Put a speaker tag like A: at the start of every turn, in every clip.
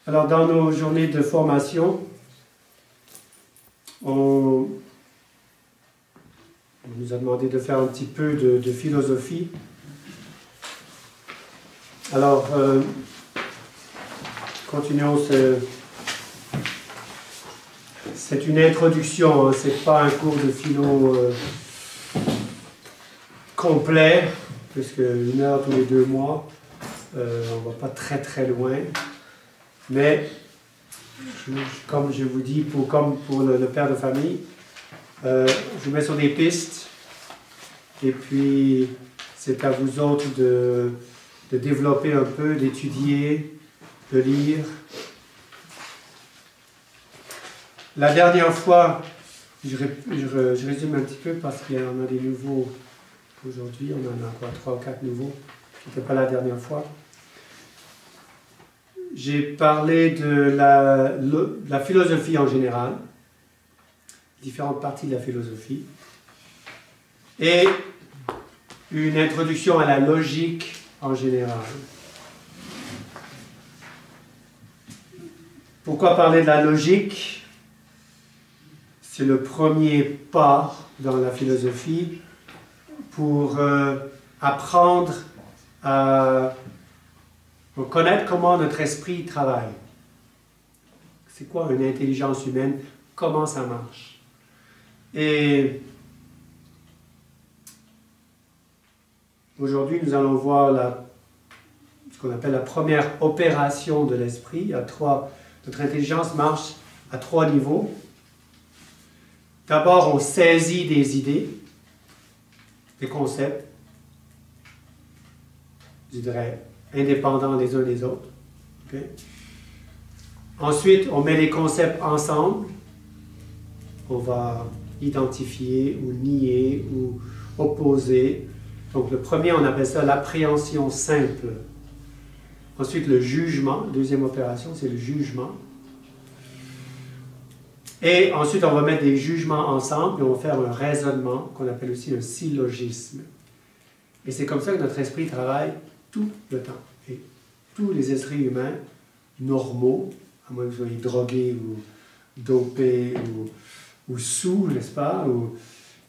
A: Alors, dans nos journées de formation, on nous a demandé de faire un petit peu de philosophie. Alors, continuons. C'est une introduction, hein, c'est pas un cours de philo complet, puisque 1 heure tous les 2 mois, on va pas très très loin. Mais, comme je vous dis, comme pour le père de famille, je vous mets sur des pistes, et puis c'est à vous autres de développer un peu, d'étudier, de lire. La dernière fois, je résume un petit peu parce qu'il y en a des nouveaux aujourd'hui, on en a quoi, 3 ou 4 nouveaux, qui n'étaient pas la dernière fois. J'ai parlé de la philosophie en général, différentes parties de la philosophie, et une introduction à la logique en général. Pourquoi parler de la logique? C'est le premier pas dans la philosophie pour apprendre à connaître comment notre esprit travaille. C'est quoi une intelligence humaine? Comment ça marche? Et aujourd'hui, nous allons voir ce qu'on appelle la première opération de l'esprit. Notre intelligence marche à 3 niveaux. D'abord, on saisit des idées, des concepts, je dirais, indépendants les uns des autres. Okay? Ensuite, on met les concepts ensemble. On va identifier ou nier ou opposer. Donc, le premier, on appelle ça l'appréhension simple. Ensuite, le jugement. Deuxième opération, c'est le jugement. Et ensuite, on va mettre des jugements ensemble et on va faire un raisonnement qu'on appelle aussi un syllogisme. Et c'est comme ça que notre esprit travaille tout le temps. Et tous les esprits humains normaux, à moins que vous soyez drogués ou dopés ou sous, n'est-ce pas?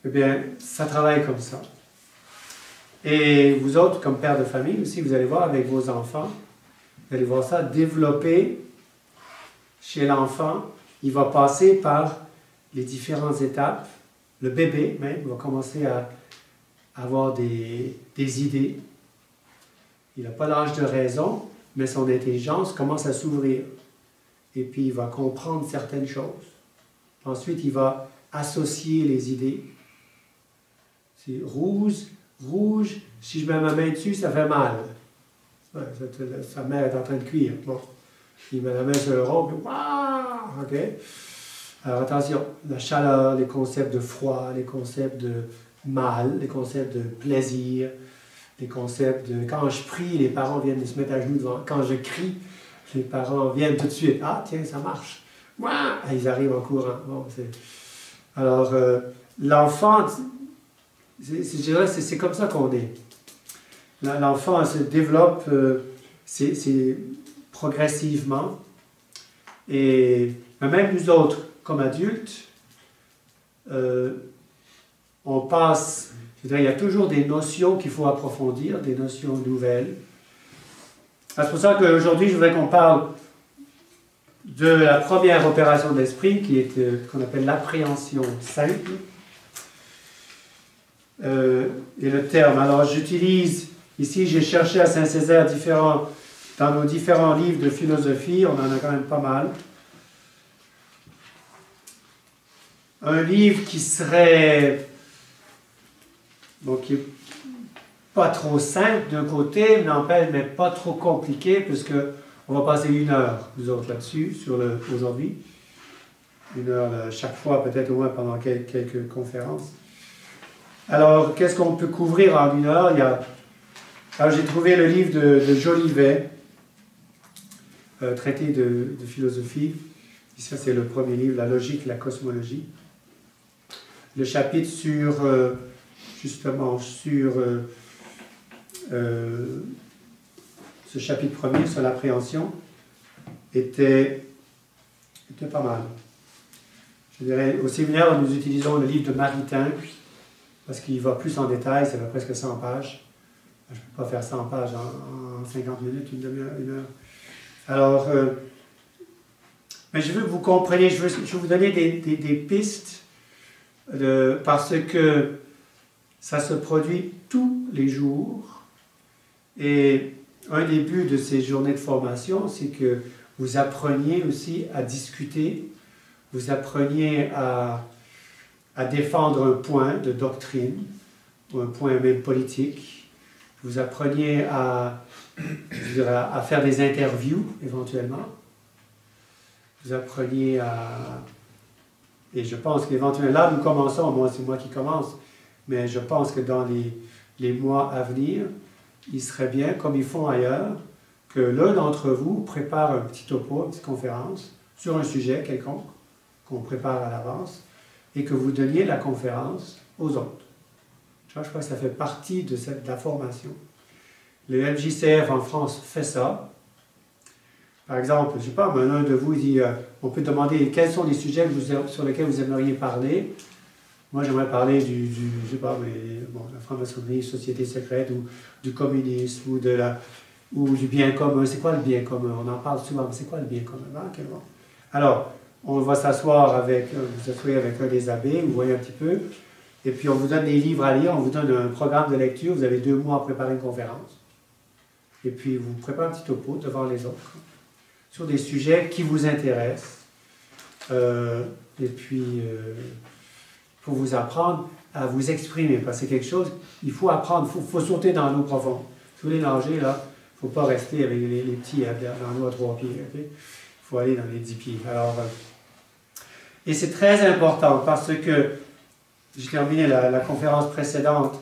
A: Eh bien, ça travaille comme ça. Et vous autres, comme père de famille aussi, vous allez voir avec vos enfants, vous allez voir ça développer chez l'enfant. Il va passer par les différentes étapes. Le bébé, même, va commencer à avoir des idées. Il n'a pas l'âge de raison, mais son intelligence commence à s'ouvrir. Et puis, il va comprendre certaines choses. Ensuite, il va associer les idées. C'est rouge, si je mets ma main dessus, ça fait mal. Ouais, sa mère est en train de cuire. Bon. Il met la main sur le rond, puis waouh! OK? Alors attention, la chaleur, les concepts de froid, les concepts de mal, les concepts de plaisir, les concepts de... Quand je prie, les parents viennent se mettre à genoux devant. Quand je crie, les parents viennent tout de suite. Ah, tiens, ça marche. Waouh! Ils arrivent en courant. Bon, alors, l'enfant, c'est comme ça qu'on est. L'enfant se développe, c'est progressivement. Et même nous autres, comme adultes, on passe, je dirais, il y a toujours des notions qu'il faut approfondir, des notions nouvelles. C'est pour ça qu'aujourd'hui, je voudrais qu'on parle de la première opération de l'esprit, qui est qu'on appelle l'appréhension simple. Et le terme, alors j'utilise, ici j'ai cherché à Saint-Césaire dans nos différents livres de philosophie, on en a quand même pas mal. Un livre qui serait, bon, qui n'est pas trop simple d'un côté, mais pas trop compliqué, puisque on va passer 1 heure, nous autres, là-dessus, aujourd'hui. 1 heure chaque fois, peut-être au moins pendant quelques conférences. Alors, qu'est-ce qu'on peut couvrir en 1 heure? Alors, j'ai trouvé le livre de Jolivet, traité de philosophie. Ici, c'est le premier livre, La logique, la cosmologie. Le chapitre justement sur ce chapitre premier, sur l'appréhension. était pas mal. Je dirais, au séminaire, nous utilisons le livre de Maritain, parce qu'il va plus en détail, ça va presque 100 pages. Je ne peux pas faire 100 pages en 50 minutes, une demi-heure, une heure. Alors, mais je veux que vous compreniez, je veux vous donner des pistes, parce que ça se produit tous les jours. Et un des buts de ces journées de formation, c'est que vous appreniez aussi à discuter, vous appreniez à défendre un point de doctrine, ou un point même politique. Vous appreniez à faire des interviews, éventuellement. Vous appreniez à... Et je pense qu'éventuellement, là, nous commençons, moi, c'est moi qui commence, mais je pense que dans les mois à venir, il serait bien, comme ils font ailleurs, que l'un d'entre vous prépare un petit topo, une petite conférence, sur un sujet quelconque, qu'on prépare à l'avance, et que vous donniez la conférence aux autres. Je crois que ça fait partie de la formation. Le MJCF en France fait ça. Par exemple, je ne sais pas, mais l'un de vous dit, on peut demander quels sont les sujets sur lesquels vous aimeriez parler. Moi, j'aimerais parler je sais pas, mais bon, la franc-maçonnerie, société secrète, ou du communisme, ou du bien commun. C'est quoi le bien commun? On en parle souvent, mais c'est quoi le bien commun? Alors, on va s'asseoir vous asseyez avec un des abbés, vous voyez un petit peu, et puis on vous donne des livres à lire, on vous donne un programme de lecture, vous avez 2 mois à préparer une conférence. Et puis vous préparez un petit topo devant les autres, sur des sujets qui vous intéressent. Et puis, pour vous apprendre à vous exprimer, parce que c'est quelque chose, il faut apprendre, il faut sauter dans l'eau profonde. Si vous voulez nager, là, il ne faut pas rester avec les petits dans l'eau à 3 pieds. Okay? Il faut aller dans les 10 pieds. Alors, et c'est très important parce que j'ai terminé la conférence précédente,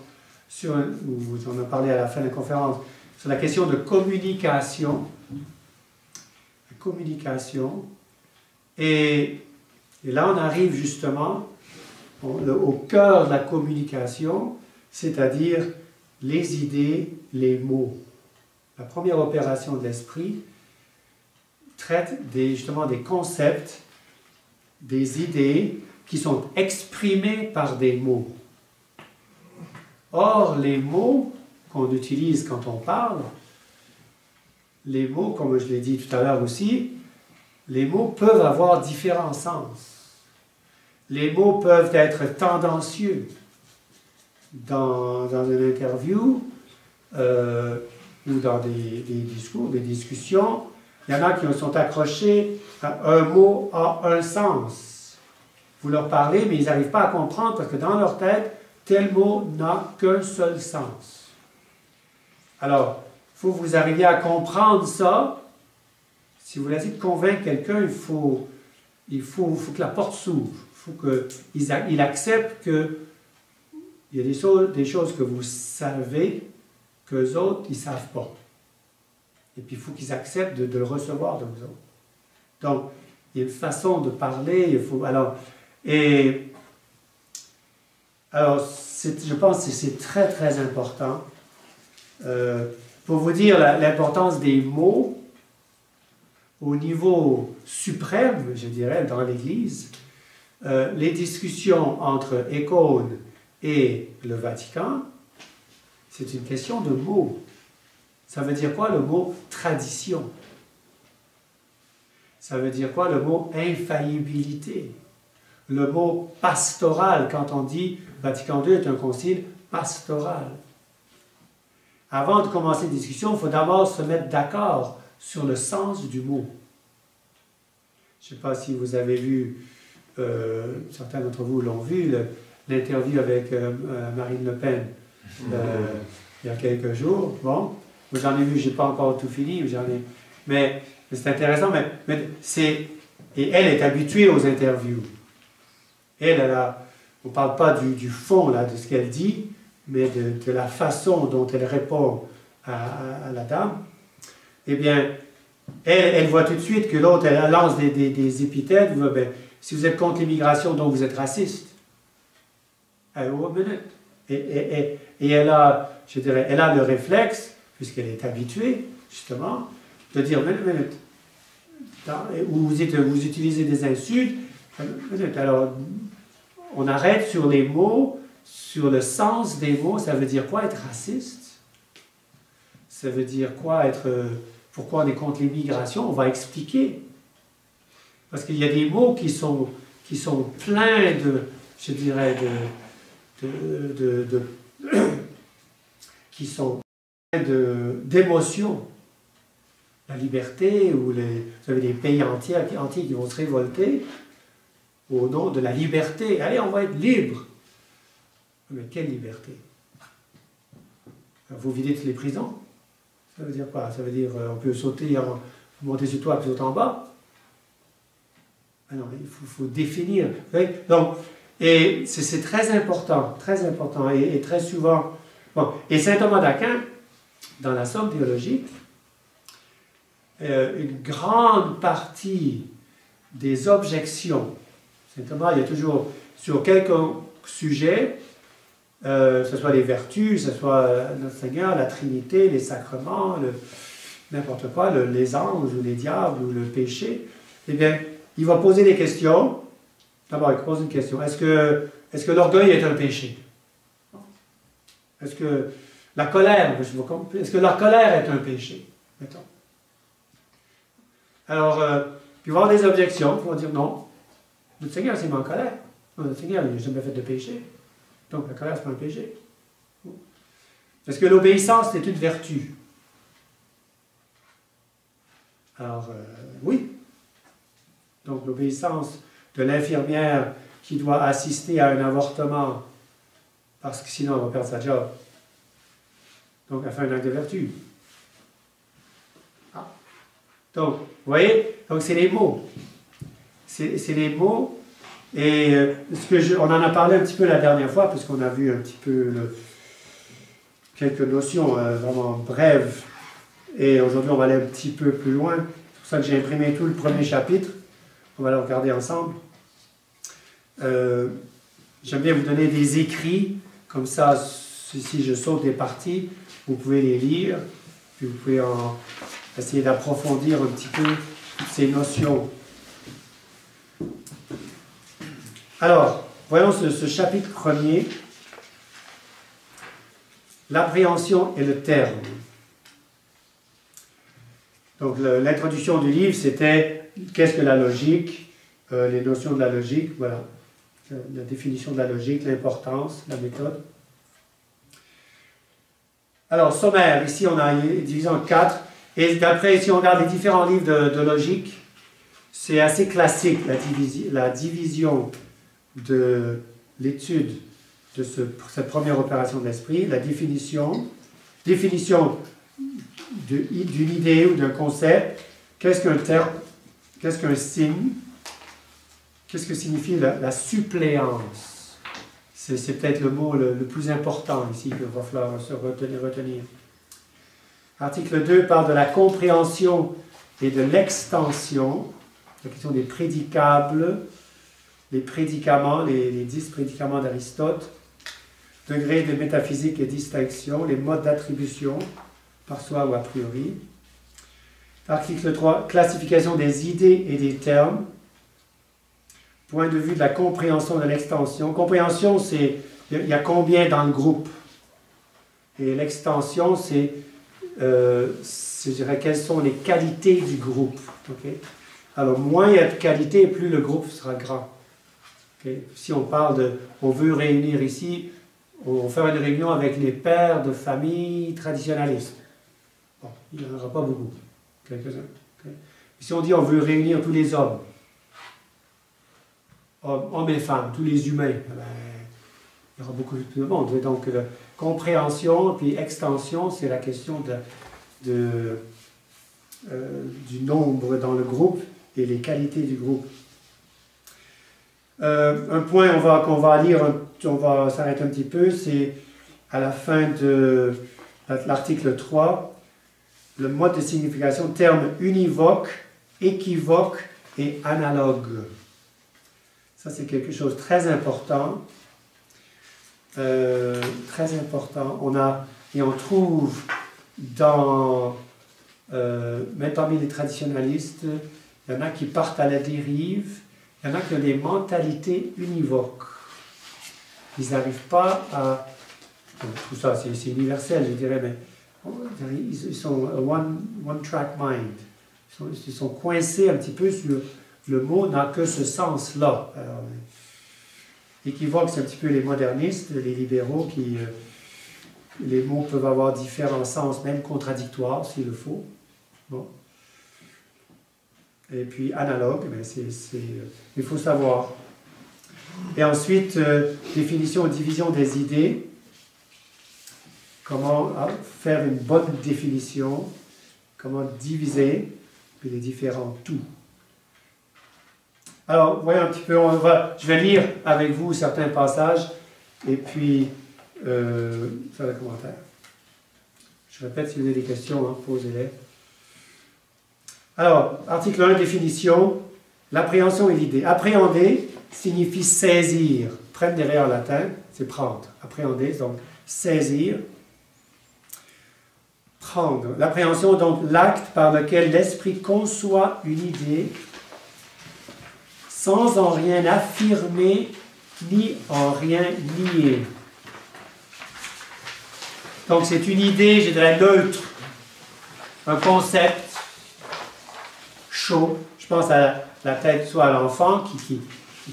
A: où on a parlé à la fin de la conférence, sur la question de communication. La communication. Et là, on arrive justement au cœur de la communication, c'est-à-dire les idées, les mots. La première opération de l'esprit traite justement des concepts, des idées qui sont exprimées par des mots. Or, les mots qu'on utilise quand on parle, les mots, comme je l'ai dit tout à l'heure aussi, les mots peuvent avoir différents sens. Les mots peuvent être tendancieux dans une interview ou dans des discours, des discussions. Il y en a qui sont accrochés à un mot a un sens. Vous leur parlez, mais ils n'arrivent pas à comprendre parce que dans leur tête, tel mot n'a qu'un seul sens. Alors, il faut que vous arriviez à comprendre ça. Si vous voulez essayer de convaincre quelqu'un, il faut que la porte s'ouvre. Il faut qu'il accepte qu'il y a des choses que vous savez qu'eux autres, ils ne savent pas. Et puis, il faut qu'ils acceptent de le recevoir de vous autres. Donc, il y a une façon de parler. Je pense que c'est très, très important. Pour vous dire l'importance des mots au niveau suprême, je dirais, dans l'Église, les discussions entre Écône et le Vatican, c'est une question de mots. Ça veut dire quoi le mot tradition? Ça veut dire quoi le mot infaillibilité? Le mot pastoral, quand on dit Vatican II est un concile pastoral. Avant de commencer une discussion, il faut d'abord se mettre d'accord sur le sens du mot. Je ne sais pas si vous avez vu, certains d'entre vous l'ont vu, l'interview avec Marine Le Pen il y a quelques jours. Bon, j'en ai vu, je n'ai pas encore tout fini, mais c'est intéressant. Et elle est habituée aux interviews. On ne parle pas du fond là, de ce qu'elle dit, mais de la façon dont elle répond à la dame. Eh bien, elle voit tout de suite que l'autre, elle lance des épithètes. Si vous êtes contre l'immigration, donc vous êtes raciste. Une minute. Et elle a le réflexe, puisqu'elle est habituée, justement, de dire, mais une minute, où vous utilisez des insultes, alors on arrête sur les mots, sur le sens des mots. Ça veut dire quoi être raciste? Ça veut dire quoi être... pourquoi on est contre l'immigration? On va expliquer. Parce qu'il y a des mots qui sont pleins de, je dirais, qui sont pleins d'émotions. La liberté, ou vous avez des pays entiers qui vont se révolter au nom de la liberté. Allez, on va être libre. Mais quelle liberté? Vous videz toutes les prisons? Ça veut dire quoi? Ça veut dire on peut sauter, monter sur toi et sauter en bas? Ah non, il faut définir. Donc, et c'est très important, et très souvent. Bon, et saint Thomas d'Aquin, dans la Somme théologique, une grande partie des objections, saint Thomas, il y a toujours, sur quelques sujets, que ce soit les vertus, que ce soit notre Seigneur, la Trinité, les sacrements, n'importe quoi, les anges ou les diables ou le péché, eh bien, il va poser des questions. D'abord, il pose une question. Est-ce que l'orgueil est un péché? Est-ce que la colère, est-ce que la colère est un péché? Mettons. Alors, puis il va y avoir des objections, qui vont dire non, notre Seigneur s'est mis en colère. Non, notre Seigneur n'a jamais fait de péché. Donc la colère, ce n'est pas un péché. Est-ce que l'obéissance est une vertu? Alors, oui. Donc l'obéissance de l'infirmière qui doit assister à un avortement, parce que sinon elle va perdre sa job. Donc elle fait un acte de vertu. Ah. Donc, vous voyez, donc c'est les mots. C'est les mots. Et on en a parlé un petit peu la dernière fois, puisqu'on a vu un petit peu quelques notions vraiment brèves. Et aujourd'hui, on va aller un petit peu plus loin. C'est pour ça que j'ai imprimé tout le premier chapitre. On va le regarder ensemble. J'aime bien vous donner des écrits. Comme ça, si je saute des parties, vous pouvez les lire. Puis vous pouvez essayer d'approfondir un petit peu ces notions. Alors, voyons ce chapitre premier. L'appréhension et le terme. Donc l'introduction du livre, c'était qu'est-ce que la logique, les notions de la logique, voilà, la définition de la logique, l'importance, la méthode. Alors, sommaire, ici on a divisé en 4, et d'après, si on regarde les différents livres de logique, c'est assez classique la division de l'étude de cette première opération de l'esprit, la définition d'une idée ou d'un concept, qu'est-ce qu'un terme, qu'est-ce qu'un signe, qu'est-ce que signifie la suppléance. C'est peut-être le mot le plus important ici qu'il va falloir se retenir. Article 2 parle de la compréhension et de l'extension, la question des prédicables, les prédicaments, les 10 prédicaments d'Aristote, degré de métaphysique et distinction, les modes d'attribution, par soi ou a priori. Article 3, classification des idées et des termes. Point de vue de la compréhension de l'extension. Compréhension, c'est il y a combien dans le groupe. Et l'extension, c'est, je dirais, quelles sont les qualités du groupe. Okay? Alors, moins il y a de qualités, plus le groupe sera grand. Okay? Si on parle on veut réunir ici, on va faire une réunion avec les pères de famille traditionnalistes. Bon, il n'y en aura pas beaucoup, quelques-uns. Okay? Si on dit on veut réunir tous les hommes et femmes, tous les humains, ben, il y aura beaucoup de monde. Donc, compréhension puis extension, c'est la question du nombre dans le groupe et les qualités du groupe. Un point qu'on va lire, on va s'arrêter un petit peu, c'est à la fin de l'article 3, le mode de signification, terme univoque, équivoque et analogue. Ça, c'est quelque chose de très important. Très important. On trouve même parmi les traditionalistes, il y en a qui partent à la dérive, il y en a qui ont des mentalités univoques. Ils n'arrivent pas à... Tout ça, c'est universel, je dirais, mais ils sont one-track mind. Ils sont coincés un petit peu sur le mot n'a que ce sens-là. Équivoque, c'est un petit peu les modernistes, les libéraux, qui... les mots peuvent avoir différents sens, même contradictoires, s'il le faut. Bon. Et puis analogue, mais il faut savoir. Et ensuite, définition et division des idées. Comment faire une bonne définition, comment diviser puis les différents tout. Alors, voyons un petit peu, je vais lire avec vous certains passages et puis faire des commentaires. Je répète, si vous avez des questions, hein, posez-les. Alors, article 1, définition, l'appréhension et l'idée. Appréhender signifie saisir. Prendre derrière latin, c'est prendre. Appréhender, donc saisir. Prendre. L'appréhension, donc l'acte par lequel l'esprit conçoit une idée sans en rien affirmer ni en rien nier. Donc c'est une idée, je dirais, neutre, un concept chaud. Je pense à la tête soit à l'enfant qui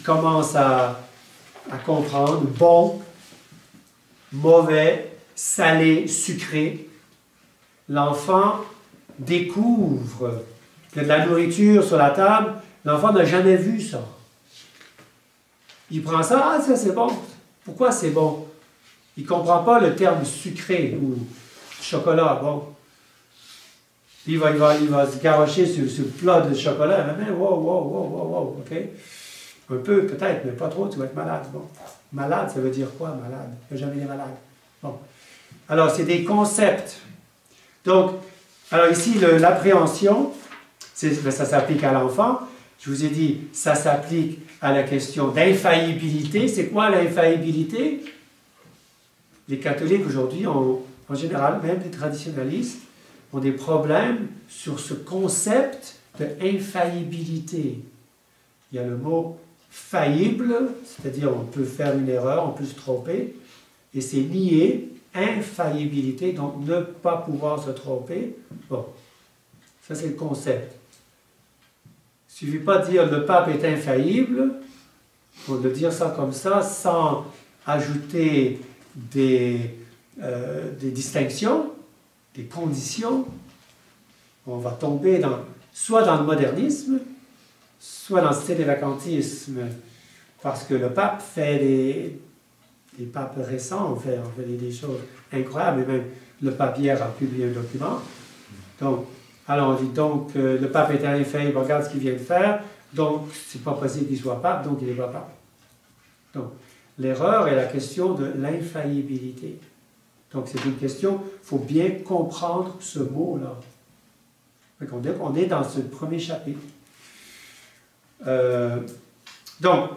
A: commence à comprendre bon, mauvais, salé, sucré. L'enfant découvre qu'il y a de la nourriture sur la table. L'enfant n'a jamais vu ça. Il prend ça, ah ça c'est bon. Pourquoi c'est bon? Il ne comprend pas le terme sucré ou chocolat, bon. Il va se garrocher sur ce plat de chocolat. Mais wow, ok? Un peu peut-être, mais pas trop, tu vas être malade. Bon. Malade, ça veut dire quoi, malade? Il n'y a jamais été malade. Bon. Alors, c'est des concepts. Donc, alors ici, l'appréhension, ça s'applique à l'enfant. Je vous ai dit, ça s'applique à la question d'infaillibilité. C'est quoi l'infaillibilité? Les catholiques aujourd'hui, en général, même les traditionalistes, ont des problèmes sur ce concept d'infaillibilité. Il y a le mot faillible, c'est-à-dire on peut faire une erreur, on peut se tromper, et c'est nier infaillibilité, donc ne pas pouvoir se tromper. Bon, ça c'est le concept. Il ne suffit pas de dire le pape est infaillible, on peut dire ça comme ça, sans ajouter des distinctions, des conditions. On va tomber soit dans le modernisme, soit dans le stélévacantisme, parce que le pape fait les papes récents ont fait des choses incroyables, et même le pape hier a publié un document. Donc, alors on dit donc le pape est infaillible, regarde ce qu'il vient de faire, donc c'est pas possible qu'il soit pape, donc il n'est pas pape. Donc, l'erreur est la question de l'infaillibilité. Donc c'est une question, il faut bien comprendre ce mot-là. On est dans ce premier chapitre. Donc,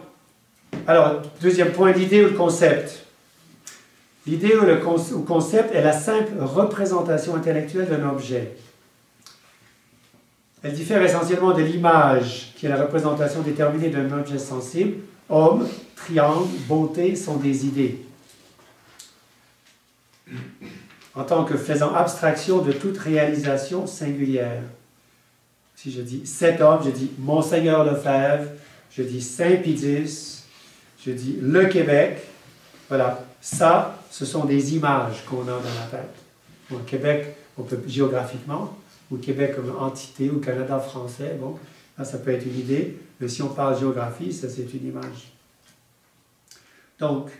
A: alors, deuxième point, l'idée ou le concept. L'idée ou le concept est la simple représentation intellectuelle d'un objet. Elle diffère essentiellement de l'image, qui est la représentation déterminée d'un objet sensible. Homme, triangle, beauté sont des idées. En tant que faisant abstraction de toute réalisation singulière. Si je dis cet homme, je dis Monseigneur Lefebvre, je dis Saint-Pédis, je dis le Québec. Voilà, ça, ce sont des images qu'on a dans la tête. Au Québec, on peut géographiquement, au Québec comme entité, au Canada français, bon, là, ça peut être une idée, mais si on parle géographie, ça c'est une image. Donc,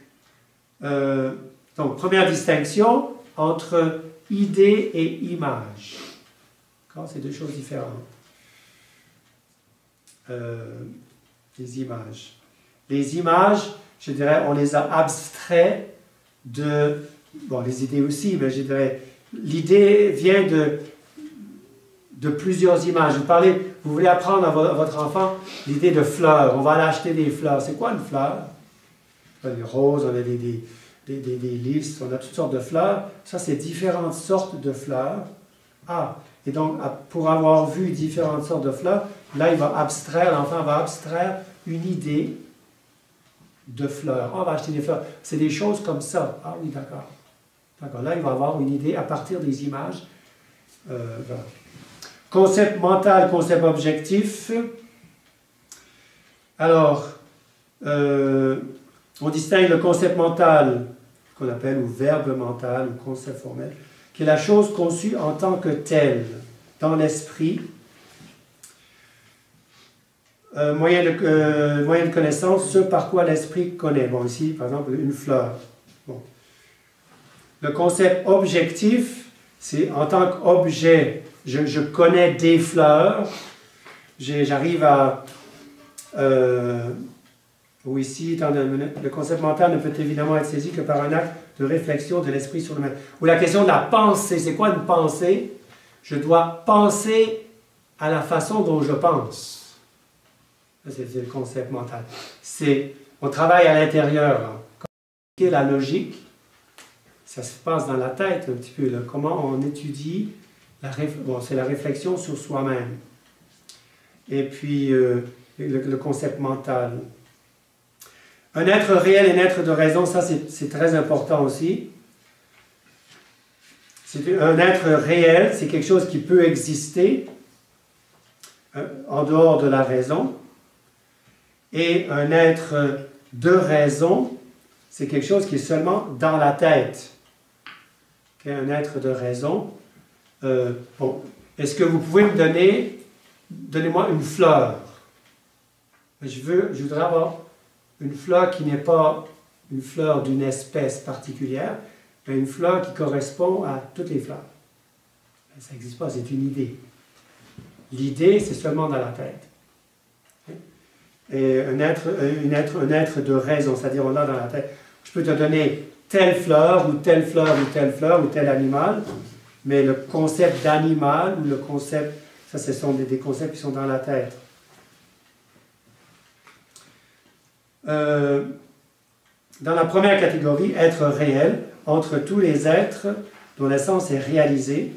A: première distinction entre idée et image. C'est deux choses différentes. Les images. Les images, je dirais, on les a abstraits de... Bon, les idées aussi, mais je dirais, l'idée vient de plusieurs images. Vous voulez apprendre à votre enfant l'idée de fleurs. On va aller acheter des fleurs. C'est quoi une fleur? On a des roses, on a des lys, on a toutes sortes de fleurs. Ça, c'est différentes sortes de fleurs. Ah, Et donc, pour avoir vu différentes sortes de fleurs, là, l'enfant va abstraire une idée de fleurs. On va acheter des fleurs. C'est des choses comme ça. Ah oui, d'accord. D'accord. Là, il va avoir une idée à partir des images. Voilà. Concept mental, concept objectif. Alors, on distingue le concept mental, qu'on appelle ou verbe mental ou concept formel, qui est la chose conçue en tant que telle dans l'esprit, moyen de connaissance, ce par quoi l'esprit connaît. Bon, ici, par exemple, une fleur. Bon. Le concept objectif, c'est en tant qu'objet, je connais des fleurs, j'arrive à... ou ici, le concept mental ne peut évidemment être saisi que par un acte de réflexion de l'esprit sur le-même. Ou la question de la pensée, c'est quoi une pensée? Je dois penser à la façon dont je pense. C'est le concept mental. On travaille à l'intérieur. Comme la logique, ça se passe dans la tête un petit peu. Là. Comment on étudie, c'est la réflexion sur soi-même. Et puis, le concept mental. Un être réel et un être de raison, ça c'est très important aussi. Un être réel, c'est quelque chose qui peut exister en dehors de la raison. Et un être de raison, c'est quelque chose qui est seulement dans la tête. Un être de raison. Bon, est-ce que vous pouvez me donnez-moi une fleur? Je voudrais avoir une fleur qui n'est pas une fleur d'une espèce particulière, mais une fleur qui correspond à toutes les fleurs. Ça n'existe pas, c'est une idée. L'idée, c'est seulement dans la tête. Et un être de raison, c'est-à-dire on a dans la tête. Je peux te donner telle fleur, ou telle fleur, ou telle fleur, ou tel animal, mais le concept d'animal, ou le concept, ça ce sont des concepts qui sont dans la tête. Dans la première catégorie, être réel, entre tous les êtres dont l'essence est réalisée,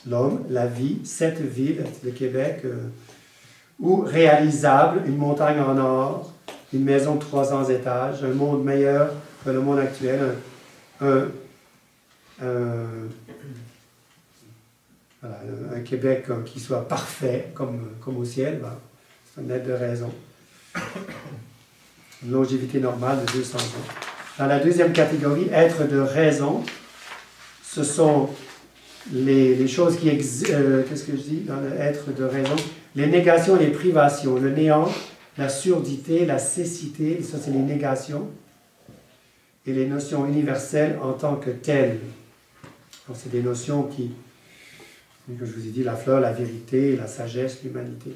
A: l'homme, la vie, cette ville, le Québec, ou réalisable, une montagne en or, une maison de 300 étages, un monde meilleur que le monde actuel, voilà, un Québec qui soit parfait, comme au ciel, ben, c'est un être de raison. Une longévité normale de 200 ans. Dans la deuxième catégorie, être de raison, ce sont les choses qui existent, qu'est-ce que je dis dans le être de raison? Les négations et les privations, le néant, la surdité, la cécité, ça c'est les négations, et les notions universelles en tant que telles. Donc c'est des notions qui, comme je vous ai dit, la fleur, la vérité, la sagesse, l'humanité.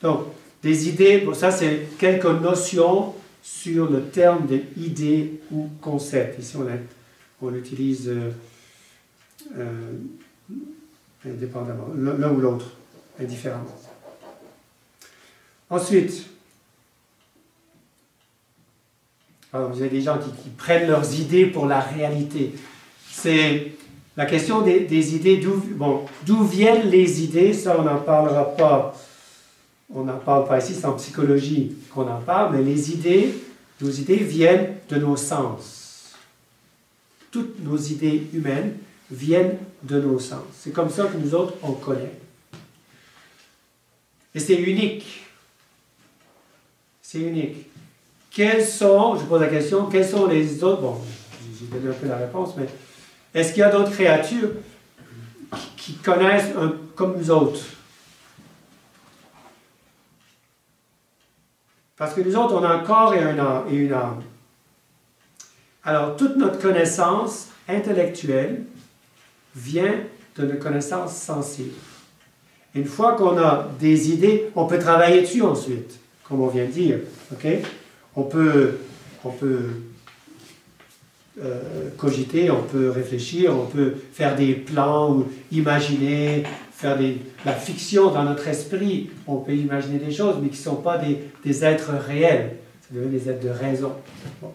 A: Donc, des idées, bon, ça c'est quelques notions sur le terme de idée ou concept. Ici on l'utilise indépendamment, l'un ou l'autre, indifféremment. Ensuite, alors vous avez des gens qui prennent leurs idées pour la réalité. C'est la question des idées, d'où viennent les idées, ça on n'en parlera pas. On n'en parle pas ici, c'est en psychologie qu'on en parle, mais nos idées viennent de nos sens. Toutes nos idées humaines viennent de nos sens. C'est comme ça que nous autres, on connaît. Et c'est unique. C'est unique. Je pose la question, quels sont les autres, bon, j'ai donné un peu la réponse, mais est-ce qu'il y a d'autres créatures qui connaissent comme nous autres? Parce que nous autres, on a un corps et une âme. Alors, toute notre connaissance intellectuelle vient de nos connaissances sensibles. Une fois qu'on a des idées, on peut travailler dessus ensuite, comme on vient de dire. Okay? On peut cogiter, on peut réfléchir, on peut faire des plans, ou imaginer, faire la fiction dans notre esprit. On peut imaginer des choses, mais qui ne sont pas des êtres réels. Ça devient des êtres de raison. Bon.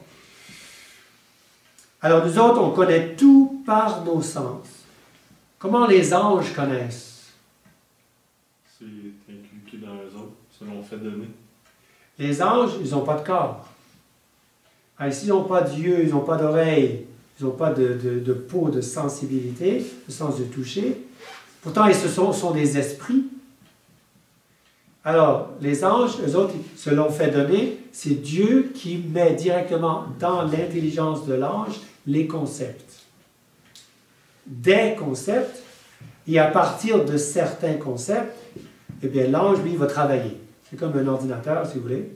A: Alors nous autres, on connaît tout par nos sens. Comment les anges connaissent?
B: C'est inculqué dans eux autres, selon le fait donné.
A: Les anges, ils n'ont pas de corps. S'ils n'ont pas d'yeux, ils n'ont pas d'oreilles, ils n'ont pas de peau, de sensibilité, de sens de toucher. Pourtant, ils sont des esprits. Alors, les anges, eux autres, selon fait donné, c'est Dieu qui met directement dans l'intelligence de l'ange les concepts. Des concepts, et à partir de certains concepts, eh bien, l'ange, lui, va travailler. C'est comme un ordinateur, si vous voulez.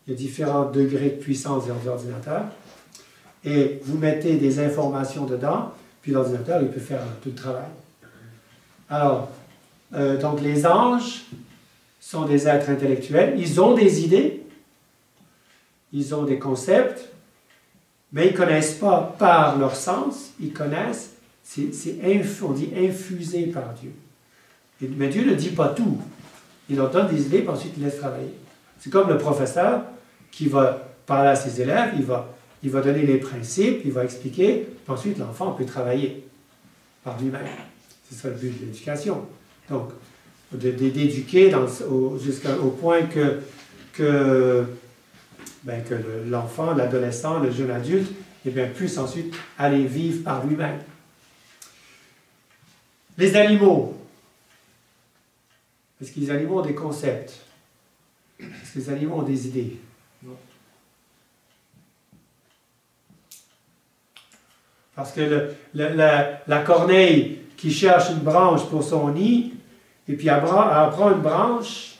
A: Il y a différents degrés de puissance dans l'ordinateur. Et vous mettez des informations dedans, puis l'ordinateur, il peut faire tout le travail. Alors, donc les anges sont des êtres intellectuels. Ils ont des idées, ils ont des concepts, mais ils ne connaissent pas par leur sens, ils connaissent, on dit infusé par Dieu. Mais Dieu ne dit pas tout. Il leur donne des idées, puis ensuite il laisse travailler. C'est comme le professeur qui va parler à ses élèves, il va donner les principes, il va expliquer, puis ensuite l'enfant peut travailler par lui-même. C'est ça le but de l'éducation. Donc, d'éduquer jusqu'au point que l'enfant, l'adolescent, le jeune adulte, eh bien, puisse ensuite aller vivre par lui-même. Les animaux. Est-ce que les animaux ont des concepts? Est-ce que les animaux ont des idées?
B: Non.
A: Parce que la corneille qui cherche une branche pour son nid, et puis elle prend une branche,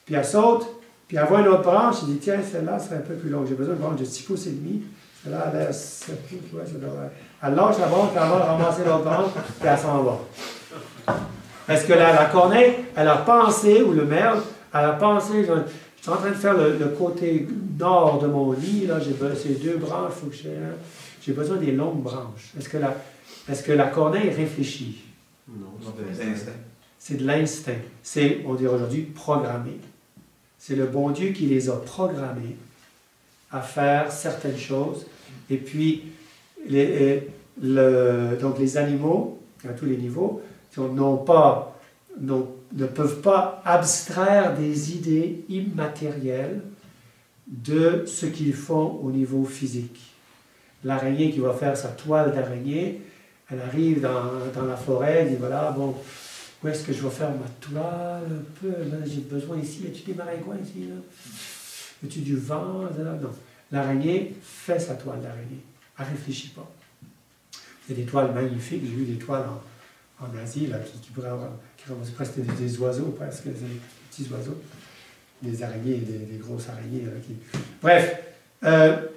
A: puis elle saute, puis elle voit une autre branche, elle dit, tiens, celle-là serait un peu plus longue, j'ai besoin d'une branche de 6 pouces et demi, celle-là, elle a 7 pouces, ouais, ça devrait... Elle lâche la branche, puis elle va ramasser l'autre branche, puis elle s'en va. Parce que la corneille, elle a pensé, ou le merle, elle a pensé, je suis en train de faire le côté nord de mon nid, là, j'ai 2 branches, il faut que j'ai besoin des longues branches. Est-ce que la corneille réfléchit?
B: Non,
C: c'est de l'instinct.
A: C'est de l'instinct. C'est, on dirait aujourd'hui, programmé. C'est le bon Dieu qui les a programmés à faire certaines choses. Et puis, donc les animaux, à tous les niveaux, ne peuvent pas abstraire des idées immatérielles de ce qu'ils font au niveau physique. L'araignée qui va faire sa toile d'araignée, elle arrive dans la forêt, elle dit voilà, bon, où est-ce que je vais faire ma toile un peu, là, j'ai besoin ici, as-tu des maringouins ici, là? As-tu du vent, là? Non. L'araignée fait sa toile d'araignée. Elle ne réfléchit pas. Il y a des toiles magnifiques, j'ai vu des toiles en Asie, là, qui ramassent presque des oiseaux, presque des petits oiseaux. Des araignées, des grosses araignées. Là, Bref,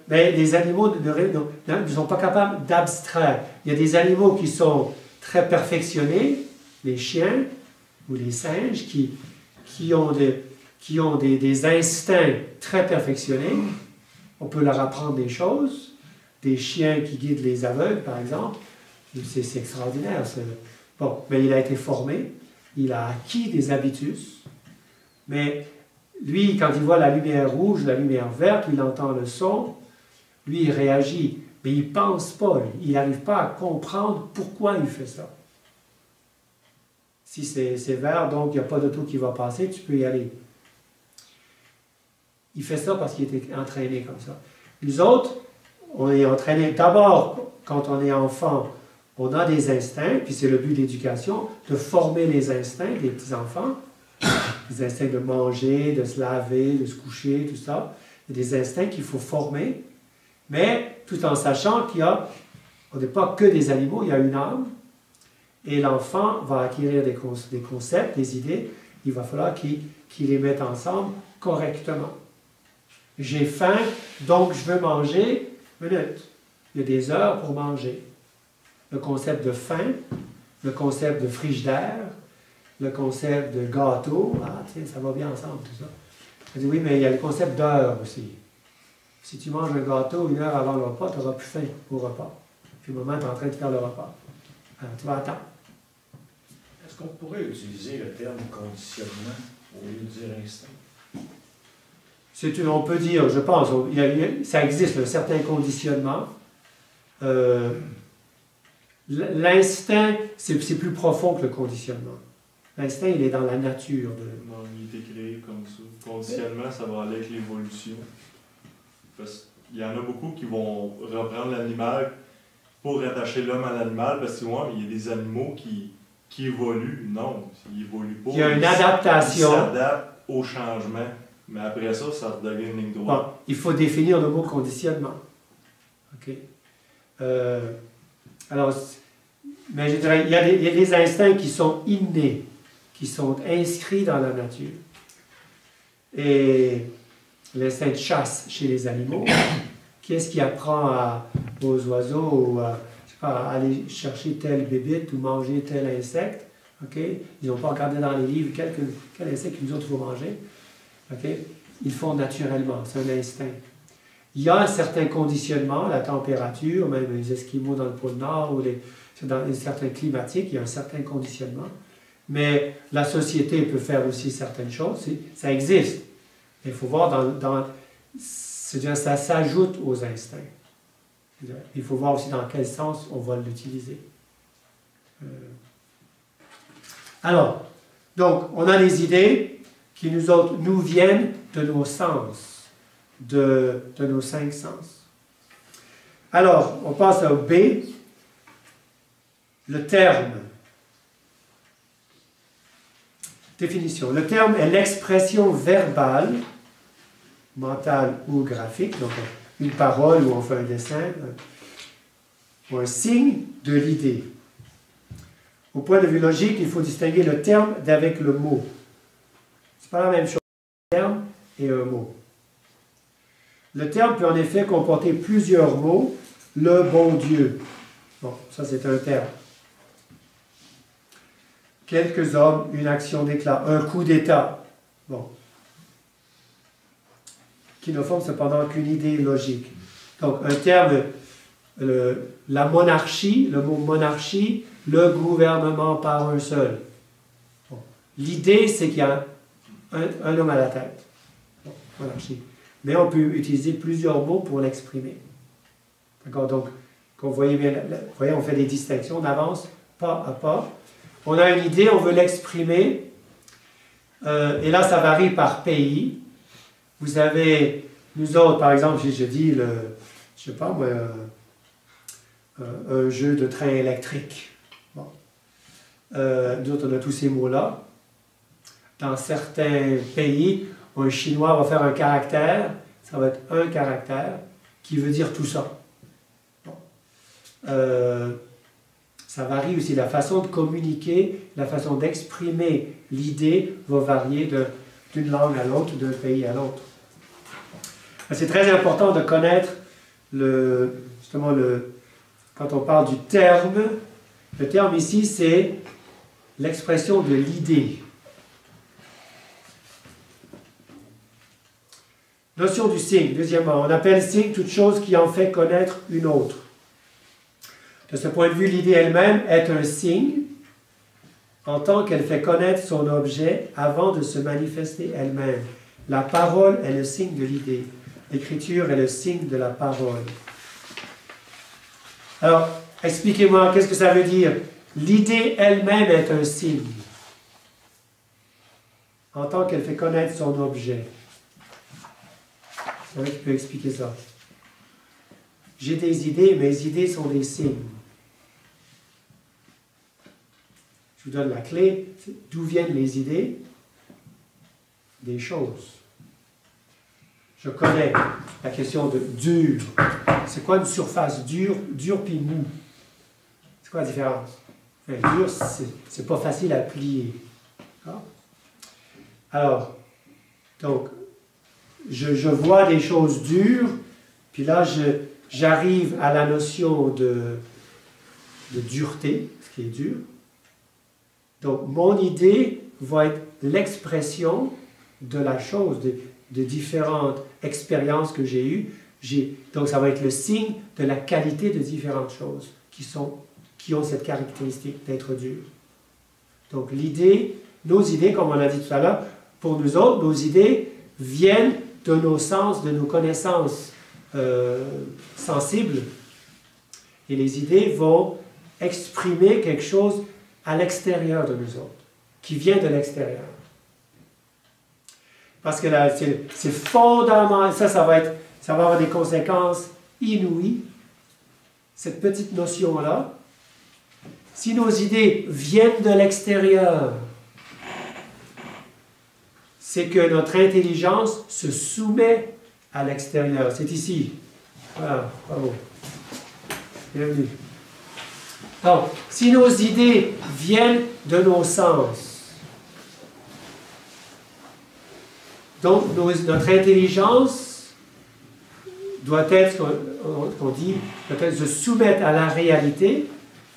A: mais les animaux ne sont pas capables d'abstraire. Il y a des animaux qui sont très perfectionnés, les chiens ou les singes, qui ont des instincts très perfectionnés. On peut leur apprendre des choses. Des chiens qui guident les aveugles, par exemple. C'est extraordinaire. Bon, mais il a été formé. Il a acquis des habitus. Mais lui, quand il voit la lumière rouge, la lumière verte, il entend le son, lui, il réagit. Mais il ne pense pas. Il n'arrive pas à comprendre pourquoi il fait ça. Si c'est vert, donc il n'y a pas d'auto qui va passer, tu peux y aller. Il fait ça parce qu'il était entraîné comme ça. Nous autres, on est entraîné d'abord, quand on est enfant, on a des instincts, puis c'est le but de l'éducation, de former les instincts des petits-enfants, les instincts de manger, de se laver, de se coucher, tout ça. Il y a des instincts qu'il faut former, mais tout en sachant on n'est pas que des animaux, il y a une âme, et l'enfant va acquérir des concepts, des idées, il va falloir qu'il les mette ensemble correctement. J'ai faim, donc je veux manger. Minute. Il y a des heures pour manger. Le concept de faim, le concept de frigidaire, le concept de gâteau, tiens, ça va bien ensemble tout ça. Je dis oui, mais il y a le concept d'heure aussi. Si tu manges un gâteau 1 heure avant le repas, tu n'auras plus faim au repas. Puis au moment où tu es en train de faire le repas. Alors, tu vas attendre.
C: Est-ce qu'on pourrait utiliser le terme conditionnement au lieu de dire instinct?
A: On peut dire, je pense, ça existe un certain conditionnement. L'instinct, c'est plus profond que le conditionnement. L'instinct, il est dans la nature.
B: Non, il a été créé comme ça. Conditionnement, ça va aller avec l'évolution. Parce qu'il y en a beaucoup qui vont reprendre l'animal pour rattacher l'homme à l'animal, parce que ouais, il y a des animaux qui évoluent. Non, ils évoluent pas.
A: Il y a une adaptation.
B: Ils s'adaptent au changement. Mais après ça, ça devient une ligne droite.
A: Bon, il faut définir le mot conditionnement. OK? Alors, mais je dirais, il y a des instincts qui sont innés, qui sont inscrits dans la nature. Et l'instinct de chasse chez les animaux, qu'est-ce qui apprend aux oiseaux ou je sais pas, à aller chercher telle bébite ou manger tel insecte? OK? Ils n'ont pas regardé dans les livres quel insecte nous autres il faut manger. OK? Ils font naturellement, c'est un instinct. Il y a un certain conditionnement, la température, même les Esquimaux dans le pôle Nord ou dans une certaine climatique, il y a un certain conditionnement. Mais la société peut faire aussi certaines choses, ça existe. Il faut voir c'est-à-dire ça s'ajoute aux instincts. Il faut voir aussi dans quel sens on va l'utiliser. Alors, donc, on a des idées qui nous viennent de nos sens, de nos 5 sens. Alors, on passe au B, le terme. Définition. Le terme est l'expression verbale, mentale ou graphique, donc une parole où on fait un dessin, ou un signe de l'idée. Au point de vue logique, il faut distinguer le terme d'avec le mot. C'est pas la même chose, un terme et un mot. Le terme peut en effet comporter plusieurs mots. Le bon Dieu. Bon, ça c'est un terme. Quelques hommes, une action d'éclat, un coup d'état. Bon. Qui ne forme cependant qu'une idée logique. Donc, un terme, la monarchie, le mot monarchie, le gouvernement par un seul. Bon. L'idée, c'est qu'il y a un homme à la tête. Bon, monarchie. Mais on peut utiliser plusieurs mots pour l'exprimer. D'accord? Donc, comme vous voyez bien, voyez, on fait des distinctions, on avance pas à pas. On a une idée, on veut l'exprimer. Et là, ça varie par pays. Vous avez, nous autres, par exemple, je dis, je sais pas moi, un jeu de train électrique. Bon. Nous autres, on a tous ces mots-là. Dans certains pays, un Chinois va faire un caractère, ça va être un caractère qui veut dire tout ça. Bon. Ça varie aussi, la façon de communiquer, la façon d'exprimer l'idée va varier d'une langue à l'autre, d'un pays à l'autre. C'est très important de connaître quand on parle du terme, le terme ici c'est l'expression de l'idée. Notion du signe, deuxièmement, on appelle signe toute chose qui en fait connaître une autre. De ce point de vue, l'idée elle-même est un signe en tant qu'elle fait connaître son objet avant de se manifester elle-même. La parole est le signe de l'idée. L'écriture est le signe de la parole. Alors, expliquez-moi, qu'est-ce que ça veut dire? L'idée elle-même est un signe en tant qu'elle fait connaître son objet. C'est vrai qui peut expliquer ça. J'ai des idées, mes idées sont des signes. Je vous donne la clé. D'où viennent les idées? Des choses. Je connais la question de dur. C'est quoi une surface dure puis mou? C'est quoi la différence? Dur, c'est pas facile à plier. Alors, donc, je vois des choses dures, puis là, j'arrive à la notion de dureté, ce qui est dur. Donc, mon idée va être l'expression de la chose, de différentes expériences que j'ai eues. Donc, ça va être le signe de la qualité de différentes choses qui ont cette caractéristique d'être dures. Donc, nos idées, comme on a dit tout à l'heure, pour nous autres, nos idées viennent de nos sens, de nos connaissances sensibles. Et les idées vont exprimer quelque chose à l'extérieur de nous autres, qui vient de l'extérieur. Parce que là, c'est fondamental, ça va avoir des conséquences inouïes, cette petite notion-là. Si nos idées viennent de l'extérieur, c'est que notre intelligence se soumet à l'extérieur. C'est ici. Voilà, bravo. Bienvenue. Donc, si nos idées viennent de nos sens, donc notre intelligence doit être, on dit, doit être se soumettre à la réalité.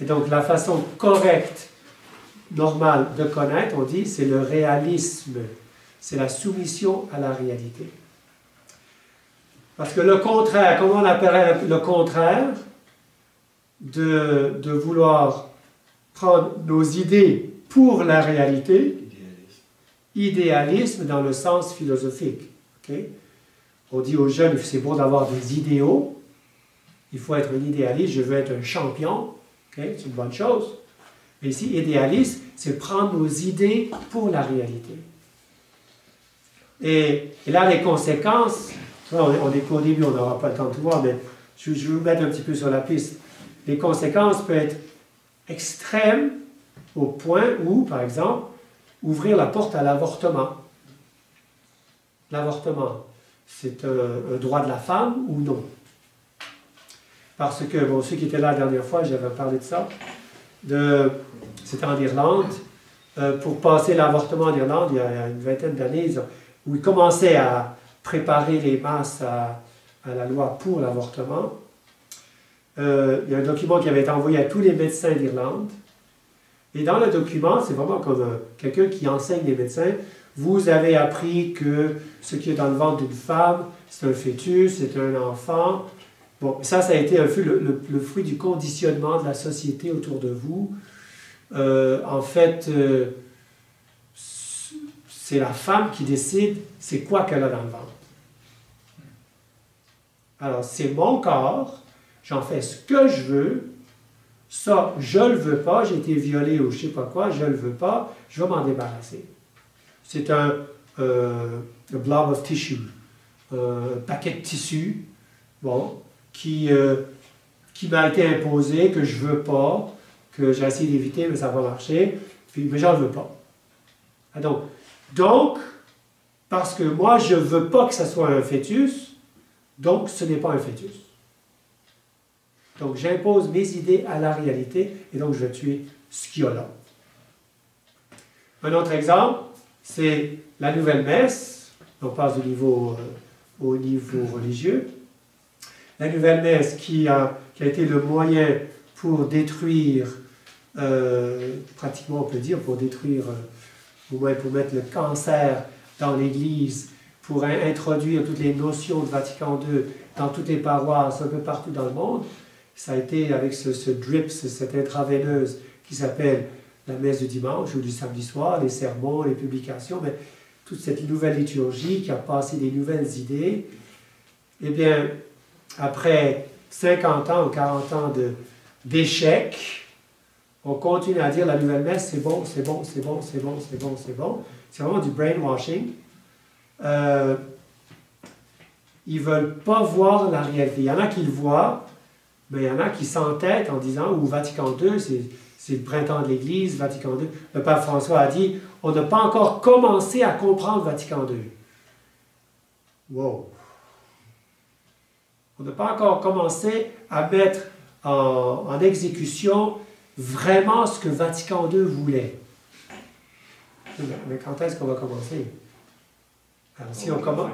A: Et donc, la façon correcte, normale de connaître, on dit, c'est le réalisme. C'est la soumission à la réalité. Parce que le contraire, comment on appellerait le contraire de vouloir prendre nos idées pour la réalité? Idéalisme dans le sens philosophique. Okay? On dit aux jeunes, c'est bon d'avoir des idéaux. Il faut être un idéaliste, je veux être un champion. Okay? C'est une bonne chose. Mais ici, idéaliste, c'est prendre nos idées pour la réalité. Et là, les conséquences, on est qu'au début, on n'aura pas le temps de tout voir, mais je vais vous mettre un petit peu sur la piste. Les conséquences peuvent être extrêmes au point où, par exemple, ouvrir la porte à l'avortement. L'avortement, c'est un droit de la femme ou non? Parce que, bon, ceux qui étaient là la dernière fois, j'avais parlé de ça, c'était en Irlande. Pour passer l'avortement en Irlande, il y a une vingtaine d'années, où ils commençaient à préparer les masses à la loi pour l'avortement. Il y a un document qui avait été envoyé à tous les médecins d'Irlande. Et dans le document, c'est vraiment comme quelqu'un qui enseigne les médecins. Vous avez appris que ce qui est dans le ventre d'une femme, c'est un fœtus, c'est un enfant. Bon, ça a été le fruit du conditionnement de la société autour de vous. En fait, c'est la femme qui décide c'est quoi qu'elle a dans le ventre. Alors, c'est mon corps, j'en fais ce que je veux, ça, je ne le veux pas, j'ai été violée ou je ne sais pas quoi, je ne le veux pas, je vais m'en débarrasser. C'est un blob of tissue, un paquet de tissu, bon, qui m'a été imposé, que je ne veux pas, que j'ai essayé d'éviter, mais ça va marcher, mais j'en veux pas. Donc, parce que moi, je ne veux pas que ça soit un fœtus, donc ce n'est pas un fœtus. Donc, j'impose mes idées à la réalité, et donc je vais tuer ce qu'il y a là. Un autre exemple, c'est la nouvelle messe. On passe au niveau religieux. La nouvelle messe qui a été le moyen pour détruire, pratiquement on peut dire, pour détruire, au moins pour mettre le cancer dans l'Église, pour introduire toutes les notions de Vatican II dans toutes les paroisses, un peu partout dans le monde. Ça a été avec ce drip, cette intraveineuse qui s'appelle la messe du dimanche ou du samedi soir, les sermons, les publications, mais toute cette nouvelle liturgie qui a passé des nouvelles idées. Eh bien, après 50 ans ou 40 ans d'échecs, on continue à dire la nouvelle messe, c'est bon, c'est bon, c'est bon, c'est bon, c'est bon, c'est bon. C'est vraiment du brainwashing. Ils ne veulent pas voir la réalité. Il y en a qui le voient, mais il y en a qui s'entêtent en disant, ou Vatican II, c'est le printemps de l'Église, Vatican II. Le pape François a dit, on n'a pas encore commencé à comprendre Vatican II. Wow! On n'a pas encore commencé à mettre en exécution vraiment ce que Vatican II voulait. Mais quand est-ce qu'on va commencer? Alors, si on commence...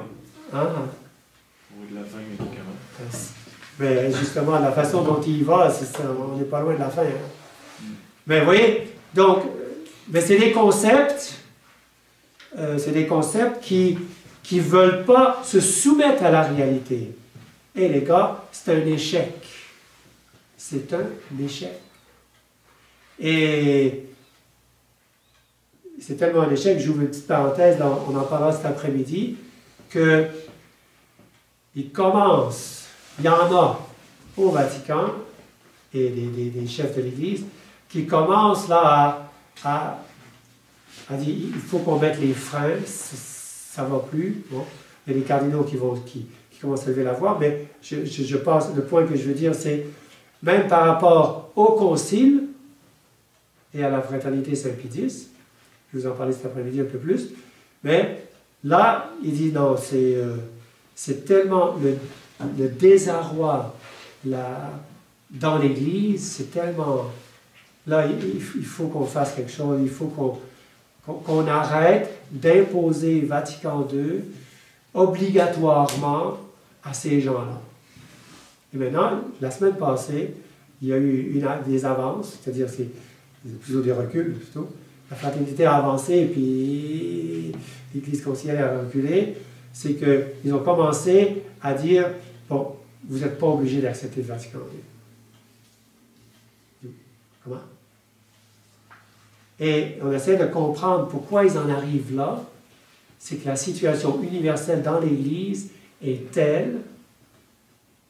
A: Hein?
B: Oui, de la fin, mais comment?
A: Mais justement, la façon dont il y va, on n'est pas loin de la fin. Hein? Mais vous voyez, donc, mais c'est des concepts qui ne veulent pas se soumettre à la réalité. Et les gars, c'est un échec. C'est un échec. Et c'est tellement un échec, j'ouvre une petite parenthèse, on en parlera cet après-midi, qu'il commence, il y en a au Vatican, et des chefs de l'Église, qui commencent là à dire il faut qu'on mette les freins, ça ne va plus. Bon, il y a des cardinaux qui commencent à lever la voix, mais je pense, le point que je veux dire, c'est même par rapport au Concile et à la fraternité Saint-Pie-X, je vais vous en parler cet après-midi un peu plus, mais là, il dit non, c'est tellement le désarroi dans l'Église, c'est tellement... Là, il faut qu'on fasse quelque chose, il faut qu'on arrête d'imposer Vatican II obligatoirement à ces gens-là. Et maintenant, la semaine passée, il y a eu des avances, c'est-à-dire c'est plutôt des reculs, plutôt. La fraternité a avancé et puis l'Église conciliaire a reculé. C'est qu'ils ont commencé à dire, bon, vous n'êtes pas obligé d'accepter le Vatican II. Comment? Et on essaie de comprendre pourquoi ils en arrivent là. C'est que la situation universelle dans l'Église est telle,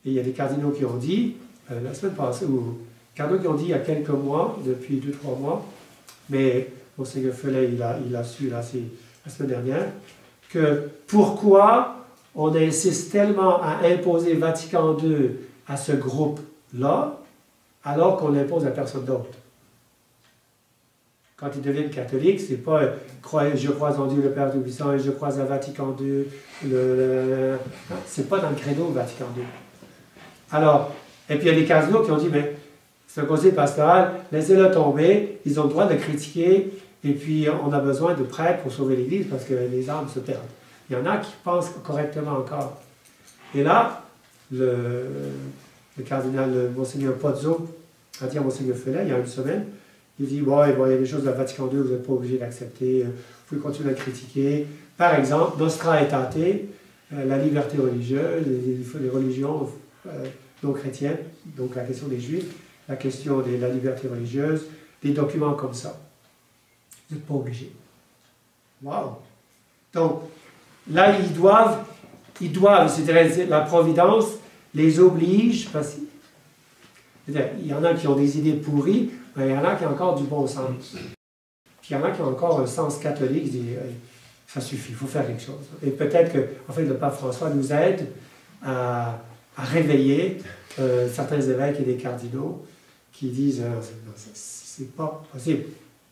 A: et il y a des cardinaux qui ont dit, la semaine passée, ou cardinaux qui ont dit il y a quelques mois, depuis 2-3 mois, mais Monseigneur Felet, il a su la semaine dernière, que pourquoi on insiste tellement à imposer Vatican II à ce groupe-là, alors qu'on l'impose à personne d'autre. Quand ils deviennent catholiques, c'est pas je crois en Dieu le Père Tout-Puissant et je crois à Vatican II. C'est pas dans le credo Vatican II. Alors, et puis il y a des cardinaux qui ont dit, mais c'est un conseil pastoral, laissez-le tomber, ils ont le droit de critiquer, et puis on a besoin de prêtres pour sauver l'Église parce que les âmes se perdent. Il y en a qui pensent correctement encore. Et là, le cardinal Monseigneur Pozzo a dit à Monseigneur Felet, il y a une semaine, il dit, bon, il y a des choses de Vatican II, vous n'êtes pas obligé d'accepter, vous pouvez continuer à critiquer. Par exemple, Nostra Aetate, la liberté religieuse, les religions non chrétiennes, donc la question des Juifs, la question de la liberté religieuse, des documents comme ça. Vous n'êtes pas obligé. Waouh! Donc, là, ils doivent, c'est-à-dire la Providence les oblige, parce qu'il y en a qui ont des idées pourries, mais il y en a qui ont encore du bon sens. Puis il y en a qui ont encore un sens catholique, qui disent, ça suffit, il faut faire quelque chose. Et peut-être que, en fait, le pape François nous aide à réveiller certains évêques et des cardinaux qui disent, c'est pas possible,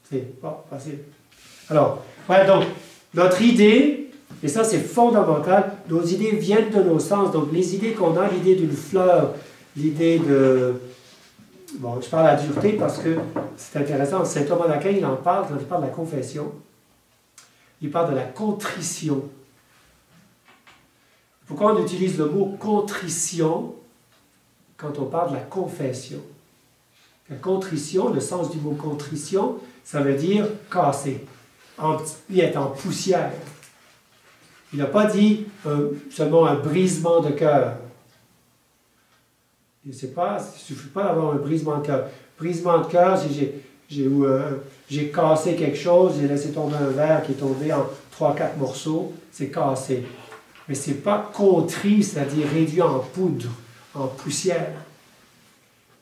A: c'est pas possible. Alors, voilà, donc, notre idée, et ça c'est fondamental, nos idées viennent de nos sens. Donc, les idées qu'on a, l'idée d'une fleur, l'idée de... Bon, je parle à la dureté parce que c'est intéressant. Saint Thomas d'Aquin, il en parle quand il parle de la confession. Il parle de la contrition. Pourquoi on utilise le mot contrition quand on parle de la confession? La contrition, le sens du mot contrition, ça veut dire casser, être en poussière. Il n'a pas dit seulement un brisement de cœur. Il ne suffit pas d'avoir un brisement de cœur. Brisement de cœur, j'ai cassé quelque chose, j'ai laissé tomber un verre qui est tombé en 3-4 morceaux, c'est cassé. Mais ce n'est pas contrit, c'est-à-dire réduit en poudre, en poussière.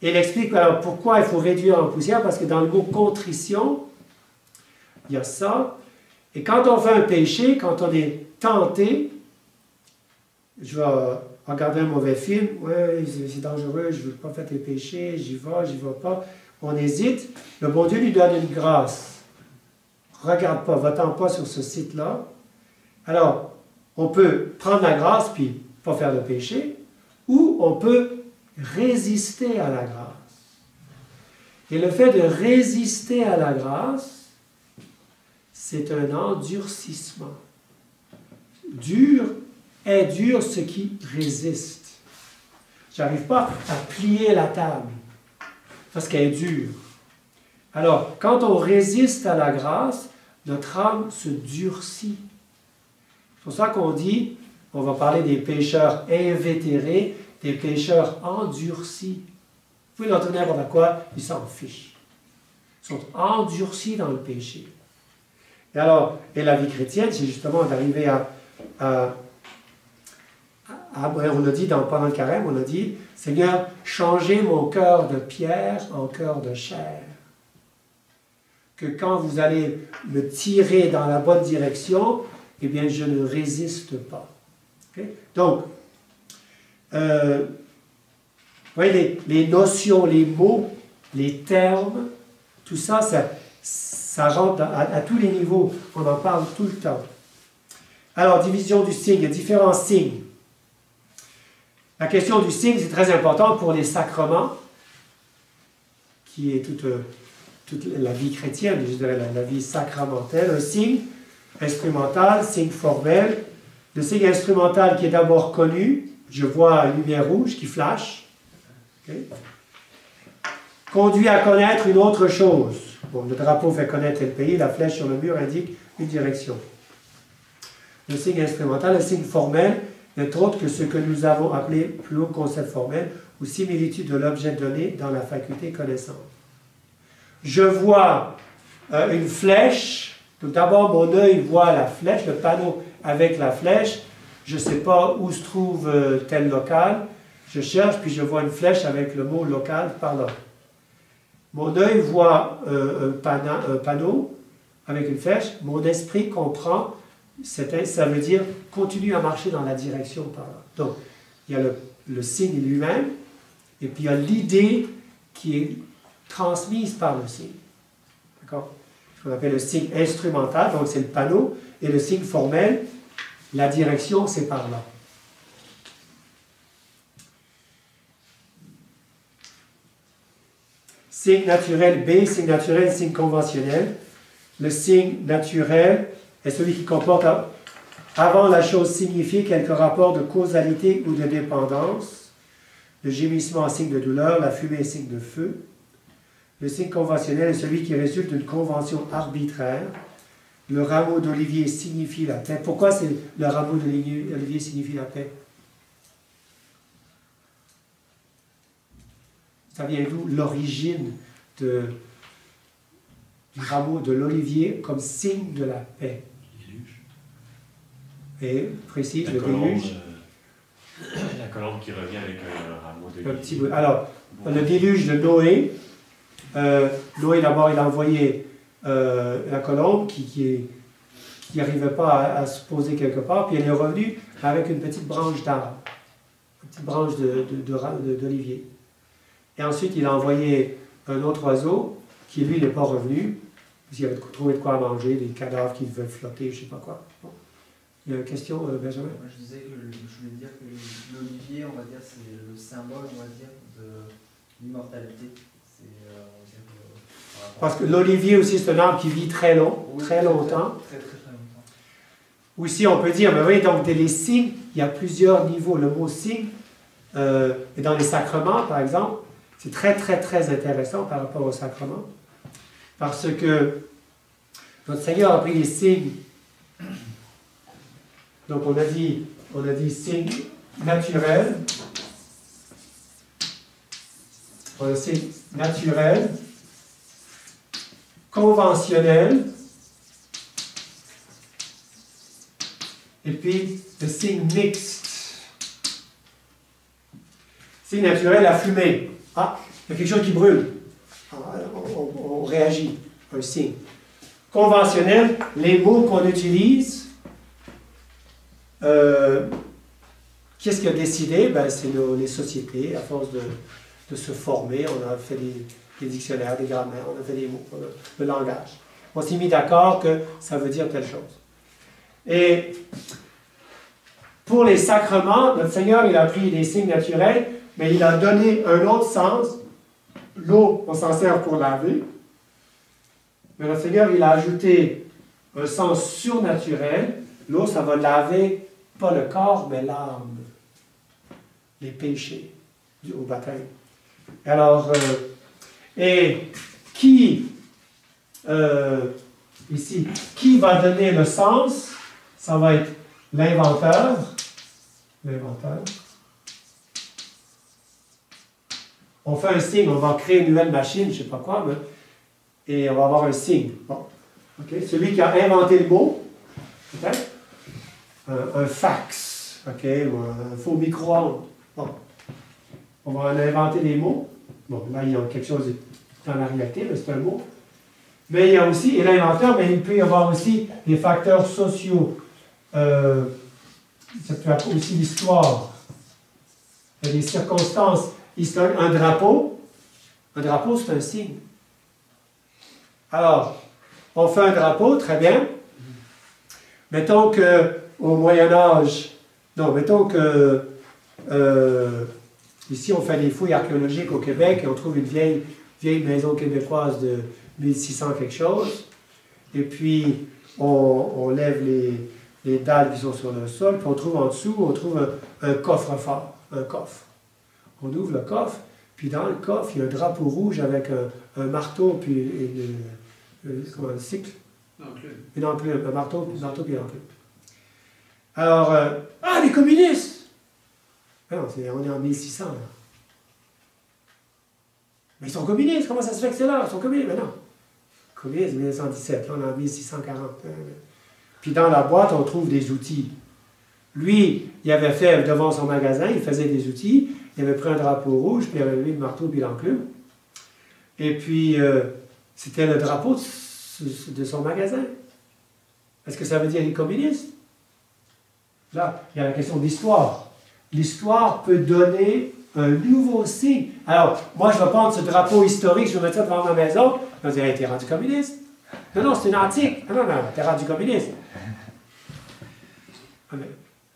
A: Et il explique alors pourquoi il faut réduire en poussière, parce que dans le mot contrition, il y a ça. Et quand on fait un péché, quand on est tenté, je vais regarder un mauvais film, ouais, c'est dangereux, je ne veux pas faire tes péchés, j'y vais pas. On hésite, le bon Dieu lui donne une grâce. Regarde pas, va-t'en pas sur ce site-là. Alors, on peut prendre la grâce puis pas faire de péché, ou on peut résister à la grâce. Et le fait de résister à la grâce, c'est un endurcissement. Dur est dur ce qui résiste. J'arrive pas à plier la table parce qu'elle est dure. Alors, quand on résiste à la grâce, notre âme se durcit. C'est pour ça qu'on dit, on va parler des pécheurs invétérés, des pécheurs endurcis. Vous pouvez leur donner n'importe quoi, ils s'en fichent. Ils sont endurcis dans le péché. Et alors, et la vie chrétienne, c'est justement d'arriver à on l'a dit pendant le carême, on a dit, Seigneur, changez mon cœur de pierre en cœur de chair. Que quand vous allez me tirer dans la bonne direction, eh bien, je ne résiste pas. Okay? Donc, vous voyez, les notions, les mots, les termes, tout ça, ça rentre à tous les niveaux. On en parle tout le temps. Alors, division du signe, il y a différents signes. La question du signe, c'est très important pour les sacrements, qui est toute la vie chrétienne, je dirais la vie sacramentelle. Un signe instrumental, signe formel. Le signe instrumental qui est d'abord connu, je vois une lumière rouge qui flash. Okay. Conduit à connaître une autre chose. Bon, le drapeau fait connaître le pays, la flèche sur le mur indique une direction. Le signe instrumental, le signe formel, n'est autre que ce que nous avons appelé plus haut concept formel ou similitude de l'objet donné dans la faculté connaissante. Je vois une flèche, donc d'abord mon œil voit la flèche, le panneau avec la flèche, je ne sais pas où se trouve tel local, je cherche puis je vois une flèche avec le mot local par là. Mon œil voit un panneau avec une flèche, mon esprit comprend, ça veut dire continue à marcher dans la direction par là. Donc, il y a le signe lui-même, et puis il y a l'idée qui est transmise par le signe. D'accord? Ce qu'on appelle le signe instrumental, donc c'est le panneau, et le signe formel, la direction, c'est par là. Signe naturel B, signe naturel, signe conventionnel. Le signe naturel est celui qui comporte avant la chose signifiée quelque rapport de causalité ou de dépendance. Le gémissement signe de douleur, la fumée signe de feu. Le signe conventionnel est celui qui résulte d'une convention arbitraire. Le rameau d'olivier signifie la paix. Pourquoi le rameau d'olivier signifie la paix? Ça vient d'où l'origine du rameau de l'olivier comme signe de la paix? Et précise, le déluge.
D: La colombe qui revient avec un rameau de
A: un petit bout. Alors, le déluge de Noé. Noé, d'abord, il a envoyé la colombe qui n'arrivait pas à se poser quelque part, puis elle est revenue avec une petite branche d'arbre, une petite branche d'olivier. Et ensuite, il a envoyé un autre oiseau qui, lui, n'est pas revenu, parce qu'il avait trouvé de quoi manger, des cadavres qui devaient flotter, je ne sais pas quoi. Bon. Il y a une question, Benjamin?
E: Moi, je voulais dire que l'olivier, on va dire, c'est le symbole, on va dire, de l'immortalité.
A: Parce que l'olivier aussi, c'est un arbre qui vit très long,
E: oui,
A: très longtemps.
E: Très longtemps.
A: Aussi, on peut dire, mais oui, donc les signes, il y a plusieurs niveaux. Le mot signe, et dans les sacrements, par exemple, c'est très, très, très intéressant par rapport aux sacrements. Parce que notre Seigneur a pris les signes. Donc, on a dit signe naturel. On a signe naturel, conventionnel, et puis le signe mixte. Signe naturel, la fumée. Ah, il y a quelque chose qui brûle. On réagit, un signe. Conventionnel, les mots qu'on utilise. Qu'est-ce qui a décidé? Ben, c'est les sociétés, à force de se former. On a fait des dictionnaires, des grammaires, on a fait des mots, le langage. On s'est mis d'accord que ça veut dire telle chose. Et pour les sacrements, notre Seigneur, il a pris des signes naturels, mais il a donné un autre sens. L'eau, on s'en sert pour laver. Mais notre Seigneur, il a ajouté un sens surnaturel. L'eau, ça va laver, pas le corps, mais l'âme. Les péchés au baptême. Alors, et qui, ici, qui va donner le sens? Ça va être l'inventeur. L'inventeur. On fait un signe, on va créer une nouvelle machine, je ne sais pas quoi, mais, et on va avoir un signe. Bon. Okay. Celui qui a inventé le mot, peut-être, un fax. OK, un faux micro-ondes. Bon. On va en inventer des mots. Bon, là, il y a quelque chose dans la réalité, mais c'est un mot. Mais il y a aussi, et l'inventeur, mais il peut y avoir aussi des facteurs sociaux. Ça peut être aussi l'histoire. Il y a des circonstances historiques. Un drapeau, c'est un signe. Alors, on fait un drapeau, très bien. Mettons qu'au Moyen-Âge, non, mettons que ici on fait des fouilles archéologiques au Québec et on trouve une vieille maison québécoise de 1600 quelque chose. Et puis on lève les dalles qui sont sur le sol, puis on trouve en dessous, on trouve un coffre-fort, un coffre. On ouvre le coffre, puis dans le coffre, il y a un drapeau rouge avec un marteau, puis un cycle. Une enclume, un marteau puis une enclume. Alors, les communistes! Non, on est en 1600, là. Mais ils sont communistes, comment ça se fait que c'est là? Ils sont communistes, mais non. Communistes, 1917, là on est en 1640. Puis dans la boîte, on trouve des outils. Lui, il avait fait devant son magasin, il faisait des outils, il avait pris un drapeau rouge, puis il avait mis le marteau puis l'enclume. Et puis, c'était le drapeau de son magasin. Est-ce que ça veut dire les communistes? Là, il y a la question d'histoire. L'histoire peut donner un nouveau signe. Alors, moi, je vais prendre ce drapeau historique, je vais mettre ça devant ma maison, je vais dire, t'es rendu communiste. Non, c'est une antique. Non, t'es rendu communiste.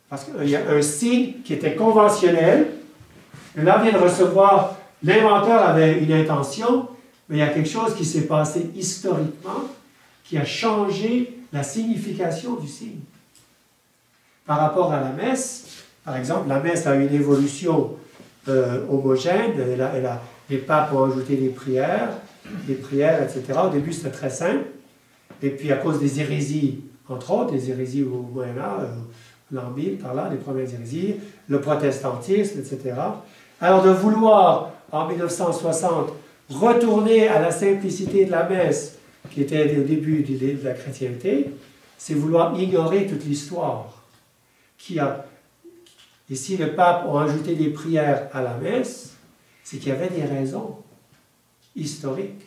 A: Parce qu'il y a un signe qui était conventionnel. Et là, on vient de recevoir, l'inventeur avait une intention, mais il y a quelque chose qui s'est passé historiquement qui a changé la signification du signe. Par rapport à la messe, par exemple, la messe a eu une évolution homogène. Les papes ont ajouté des prières, etc. Au début, c'était très simple. Et puis, à cause des hérésies, entre autres, des hérésies au Moyen-Âge, l'an 1000, par là, les premières hérésies, le protestantisme, etc. Alors, de vouloir, en 1960, retourner à la simplicité de la messe, qui était au début de la chrétienté, c'est vouloir ignorer toute l'histoire. Et si le pape a ajouté des prières à la messe, c'est qu'il y avait des raisons historiques.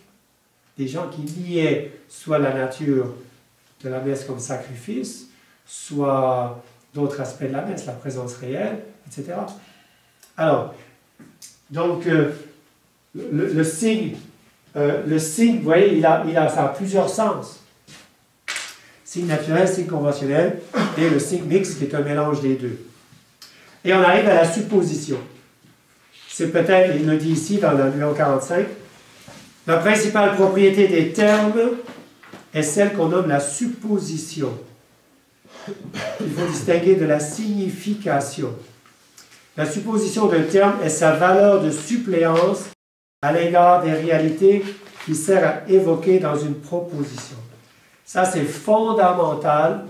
A: Des gens qui niaient soit la nature de la messe comme sacrifice, soit d'autres aspects de la messe, la présence réelle, etc. Alors, donc, le signe, vous voyez, ça a plusieurs sens. Signe naturel, signe conventionnel, et le signe mixte qui est un mélange des deux. Et on arrive à la supposition. C'est peut-être, il le dit ici dans le numéro 45, la principale propriété des termes est celle qu'on nomme la supposition. Il faut distinguer de la signification. La supposition d'un terme est sa valeur de suppléance à l'égard des réalités qui sert à évoquer dans une proposition. Ça, c'est fondamental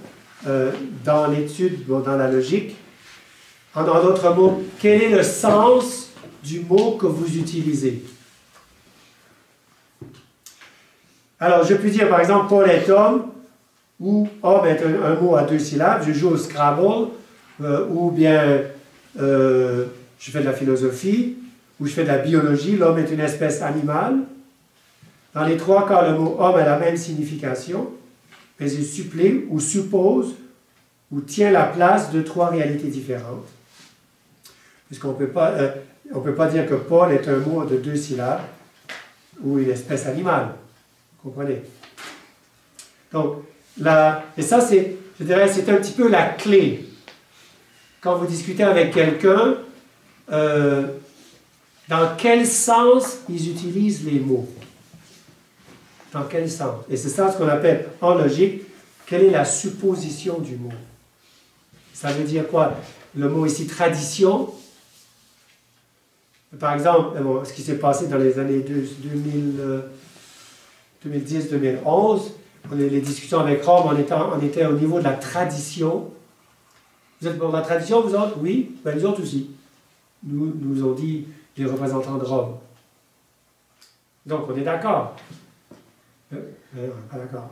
A: dans l'étude, dans la logique. En d'autres mots, quel est le sens du mot que vous utilisez? Alors, je peux dire, par exemple, Paul est homme, ou homme est un mot à 2 syllabes, je joue au Scrabble, ou bien je fais de la philosophie, ou je fais de la biologie, l'homme est une espèce animale. Dans les 3 cas, le mot homme a la même signification, mais il supplée ou suppose ou tient la place de 3 réalités différentes. Puisqu'on ne peut pas dire que Paul est un mot de 2 syllabes ou une espèce animale. Vous comprenez? Donc, et ça, je dirais, c'est un petit peu la clé. Quand vous discutez avec quelqu'un, dans quel sens ils utilisent les mots? Dans quel sens? Et c'est ça ce qu'on appelle, en logique, quelle est la supposition du mot? Ça veut dire quoi? Le mot ici, tradition. Par exemple, ce qui s'est passé dans les années 2010-2011, les discussions avec Rome, on était au niveau de la tradition. Vous êtes pour la tradition, vous autres? Oui, ben nous autres aussi. Nous ont dit les représentants de Rome. Donc, on est d'accord. On n'est pas d'accord.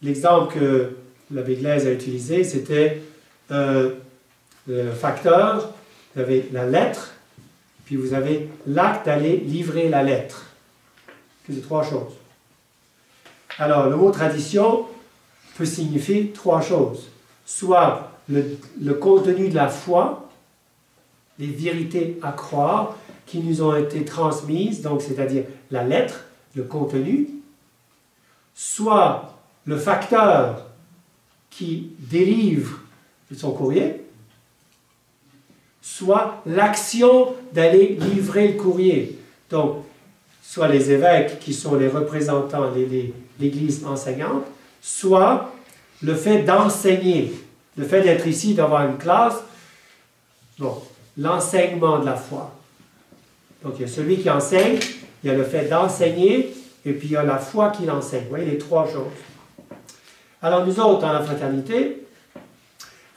A: L'exemple que l'abbé Glaise a utilisé, c'était le facteur, vous avez la lettre, puis vous avez l'acte d'aller livrer la lettre. C'est trois choses. Alors, le mot tradition peut signifier trois choses. Soit le contenu de la foi, les vérités à croire qui nous ont été transmises, donc c'est-à-dire la lettre, le contenu, soit le facteur qui délivre son courrier, soit l'action d'aller livrer le courrier. Donc, soit les évêques qui sont les représentants de l'Église enseignante, soit le fait d'enseigner, le fait d'être ici devant une classe, bon, l'enseignement de la foi. Donc, il y a celui qui enseigne, il y a le fait d'enseigner, et puis il y a la foi qui l'enseigne. Vous voyez, les trois choses. Alors, nous autres, dans la fraternité,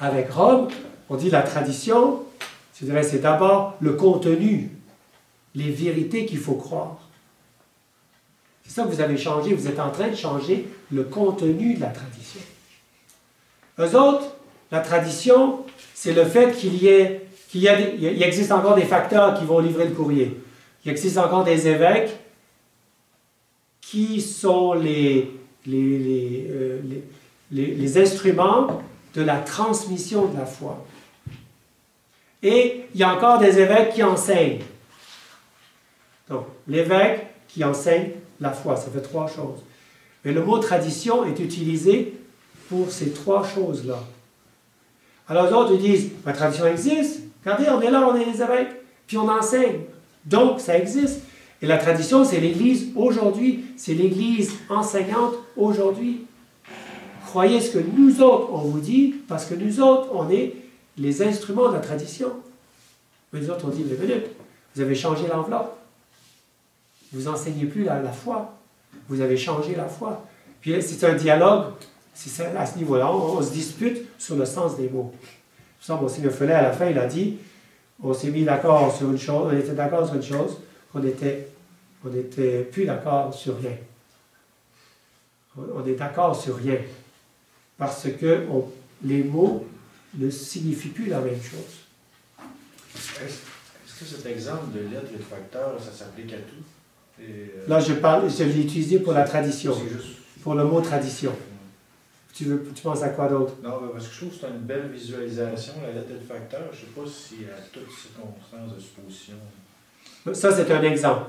A: avec Rome, on dit la tradition, je dirais, c'est d'abord le contenu, les vérités qu'il faut croire. C'est ça que vous avez changé, vous êtes en train de changer le contenu de la tradition. Eux autres, la tradition, c'est le fait qu'il existe encore des facteurs qui vont livrer le courrier. Il existe encore des évêques qui sont les instruments de la transmission de la foi. Et il y a encore des évêques qui enseignent. Donc, l'évêque qui enseigne la foi, ça fait trois choses. Mais le mot tradition est utilisé pour ces trois choses-là. Alors, les autres disent, la tradition existe. Regardez, on est là, on est les évêques, puis on enseigne. Donc, ça existe. Et la tradition, c'est l'Église aujourd'hui. C'est l'Église enseignante aujourd'hui. Croyez ce que nous autres, on vous dit, parce que nous autres, on est les instruments de la tradition. Mais nous autres, on dit, mais minute, vous avez changé l'enveloppe. Vous n'enseignez plus la foi. Vous avez changé la foi. Puis c'est un dialogue, c'est à ce niveau-là. On se dispute sur le sens des mots. Pour ça, Monseigneur Follet, à la fin, il a dit, on s'est mis d'accord sur une chose, on était d'accord sur une chose, on n'était plus d'accord sur rien. On est d'accord sur rien. Parce que les mots ne signifient plus la même chose.
C: Est-ce que cet exemple de lettre et de facteur, ça s'applique à tout?
A: Là, je l'ai utilisé pour la tradition,
C: Juste...
A: pour le mot tradition. Tu penses à quoi d'autre?
C: Non, parce que je trouve que c'est une belle visualisation, la lettre et le facteur. Je ne sais pas si à toutes circonstances de supposition.
A: Ça, c'est un exemple.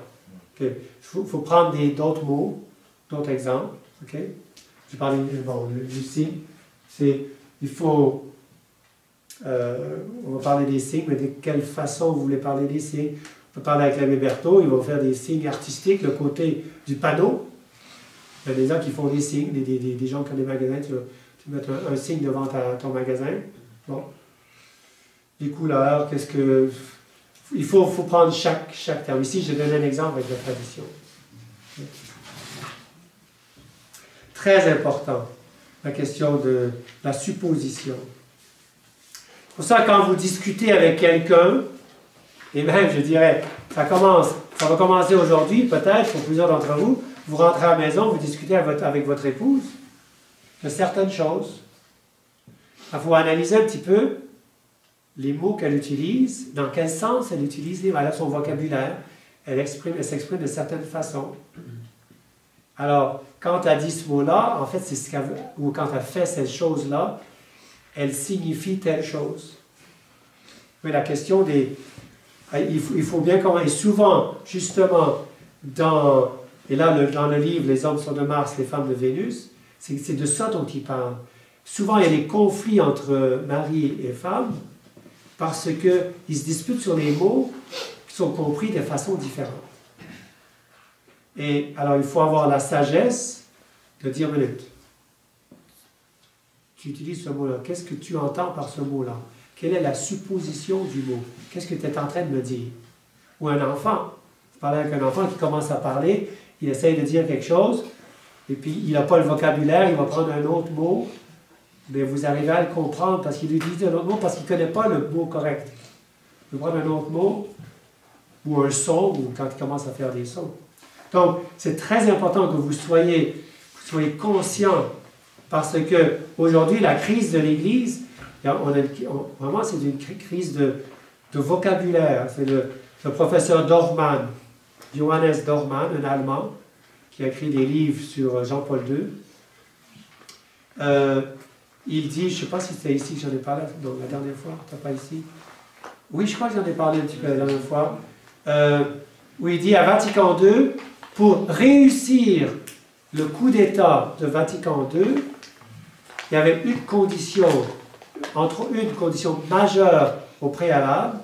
A: Okay. Faut prendre d'autres mots, d'autres exemples. Okay? Je parle du signe. Il faut... on va parler des signes, mais de quelle façon vous voulez parler des signes? On peut parler avec l'abbé Berthaud, ils vont faire des signes artistiques, le côté du panneau. Il y a des gens qui font des signes, des gens qui ont des magasins, tu mets un signe devant ton magasin. Bon. Les couleurs, qu'est-ce que... Il faut prendre chaque terme. Ici, je donne un exemple avec la tradition. Très important, la question de la supposition. Pour ça, quand vous discutez avec quelqu'un, et même, je dirais, ça va commencer aujourd'hui, peut-être, pour plusieurs d'entre vous, vous rentrez à la maison, vous discutez avec votre épouse de certaines choses. Il faut analyser un petit peu les mots qu'elle utilise, dans quel sens elle utilise elle a son vocabulaire, elle s'exprime de certaines façons. Alors, quand elle dit ce mot-là, en fait, c'est ce qu'elle veut, ou quand elle fait cette chose-là, elle signifie telle chose. Mais la question des... Il faut bien comprendre, et souvent, justement, dans le livre « Les hommes sont de Mars, les femmes de Vénus », c'est de ça dont il parle. Souvent, il y a des conflits entre mari et femme, parce qu'ils se disputent sur les mots qui sont compris de façon différente. Et alors, il faut avoir la sagesse de dire, minute, tu utilises ce mot-là, qu'est-ce que tu entends par ce mot-là? Quelle est la supposition du mot? Qu'est-ce que tu es en train de me dire? Ou un enfant, vous parlez avec un enfant qui commence à parler, il essaye de dire quelque chose, et puis il n'a pas le vocabulaire, il va prendre un autre mot, mais vous arrivez à le comprendre parce qu'il utilise un autre mot, parce qu'il ne connaît pas le mot correct. Il va prendre un autre mot, ou un son, ou quand il commence à faire des sons. Donc, c'est très important que vous soyez conscient, parce que aujourd'hui, la crise de l'Église, Vraiment, c'est une crise de vocabulaire. C'est le professeur Dorman, Johannes Dorman, un Allemand, qui a écrit des livres sur Jean-Paul II. Il dit, je ne sais pas si c'était ici que j'en ai parlé la dernière fois, pas ici. Oui, je crois que j'en ai parlé un petit peu la dernière fois. Où il dit à Vatican II, pour réussir le coup d'État de Vatican II, il y avait une condition majeure au préalable,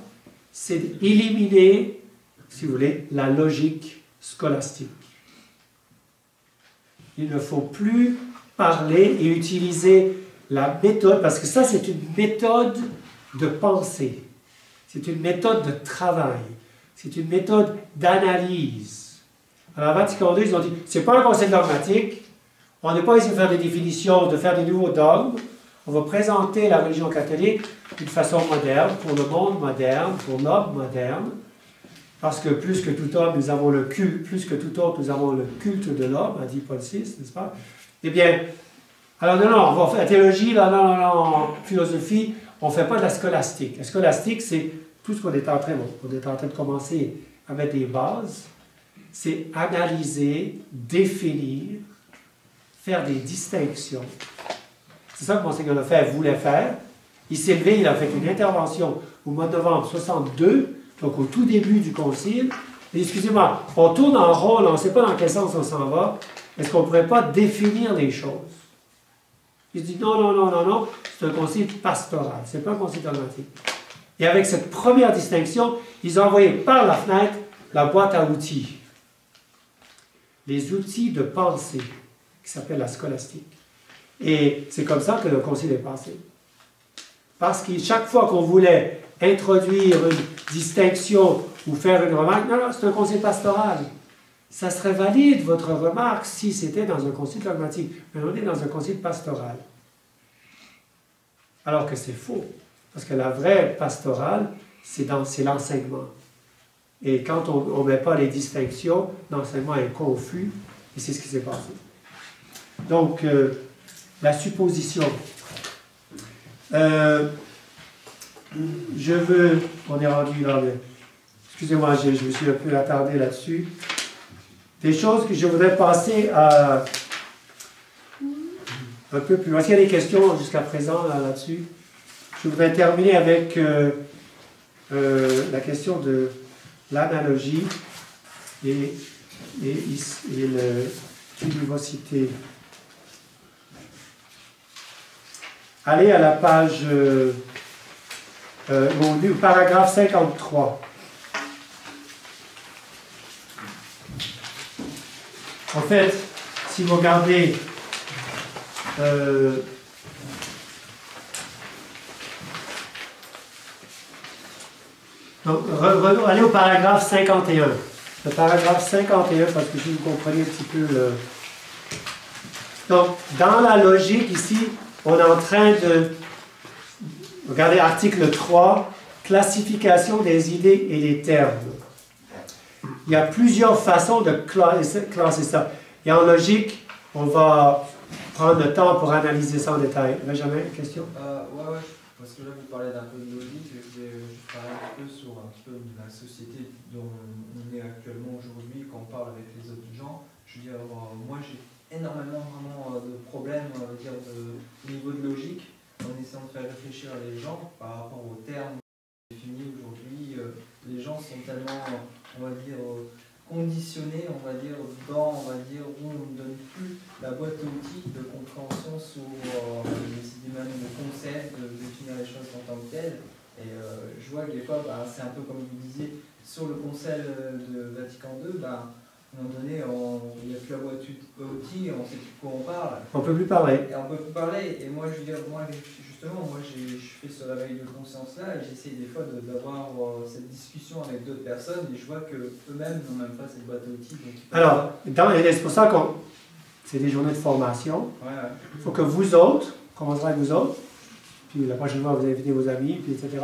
A: c'est d'éliminer, si vous voulez, la logique scolastique. Il ne faut plus parler et utiliser la méthode, parce que ça, c'est une méthode de pensée, c'est une méthode de travail, c'est une méthode d'analyse. Alors, à Vatican II, ils ont dit, c'est pas un conseil dogmatique, on n'est pas ici de faire des définitions, de faire des nouveaux dogmes, on va présenter la religion catholique d'une façon moderne, pour le monde moderne, pour l'homme moderne, parce que plus que tout homme, nous avons le culte, plus que tout autre, nous avons le culte de l'homme, a dit Paul VI, n'est-ce pas? Eh bien, alors non, on va faire la théologie, non, philosophie, on ne fait pas de la scolastique. La scolastique, c'est tout ce qu'on est en train de commencer à mettre des bases, c'est analyser, définir, faire des distinctions. C'est ça que Monseigneur Lefebvre voulait faire. Il s'est levé, il a fait une intervention au mois de novembre 62, donc au tout début du concile. Et excusez-moi, on tourne en rôle, on ne sait pas dans quel sens on s'en va. Est-ce qu'on ne pourrait pas définir les choses? Il dit non, c'est un concile pastoral, ce n'est pas un concile dogmatique. Et avec cette première distinction, ils ont envoyé par la fenêtre la boîte à outils. Les outils de pensée, qui s'appelle la scolastique. Et c'est comme ça que le concile est passé. Parce que chaque fois qu'on voulait introduire une distinction ou faire une remarque, non, c'est un concile pastoral. Ça serait valide, votre remarque, si c'était dans un concile dogmatique. Mais on est dans un concile pastoral. Alors que c'est faux. Parce que la vraie pastorale, c'est l'enseignement. Et quand on ne met pas les distinctions, l'enseignement est confus. Et c'est ce qui s'est passé. Donc, la supposition. On est rendu là, mais excusez-moi, je me suis un peu attardé là-dessus. Des choses que je voudrais passer à un peu plus loin. Est-ce qu'il y a des questions jusqu'à présent là-dessus? Je voudrais terminer avec la question de l'analogie et l'univocité. Allez à la page, au paragraphe 53. En fait, si vous regardez allez au paragraphe 51. Le paragraphe 51, parce que si vous comprenez un petit peu le... Donc, dans la logique ici, on est en train de... Regardez article 3, classification des idées et des termes. Il y a plusieurs façons de classer ça. Et en logique, on va prendre le temps pour analyser ça en détail. Benjamin, une question?
E: Ouais, parce que là vous parlez d'un peu de logique, je vais juste parler un peu sur la société dont on est actuellement aujourd'hui, quand on parle avec les autres gens. Je veux dire, moi j'ai énormément vraiment de problèmes au niveau de logique, en essayant de faire réfléchir les gens par rapport aux termes définis aujourd'hui. Les gens sont tellement, on va dire, conditionnés, on va dire, où on ne donne plus la boîte à outils de compréhension sur même le concept, de définir les choses en tant que telles. Et je vois que des fois, c'est un peu comme vous disiez, sur le conseil de Vatican II, à un moment donné, il n'y a plus la boîte à outils, on ne sait plus de quoi on parle.
A: On ne peut plus parler.
E: Et on ne peut plus parler. Et moi, je veux dire, je fais ce réveil de conscience-là et j'essaie des fois d'avoir cette discussion avec d'autres personnes et je vois qu'eux-mêmes n'ont même pas cette boîte à outils.
A: Alors, c'est pour ça que c'est des journées de formation. Il faut que vous autres, on commencera avec vous autres, puis la prochaine fois, vous invitez vos amis, puis etc.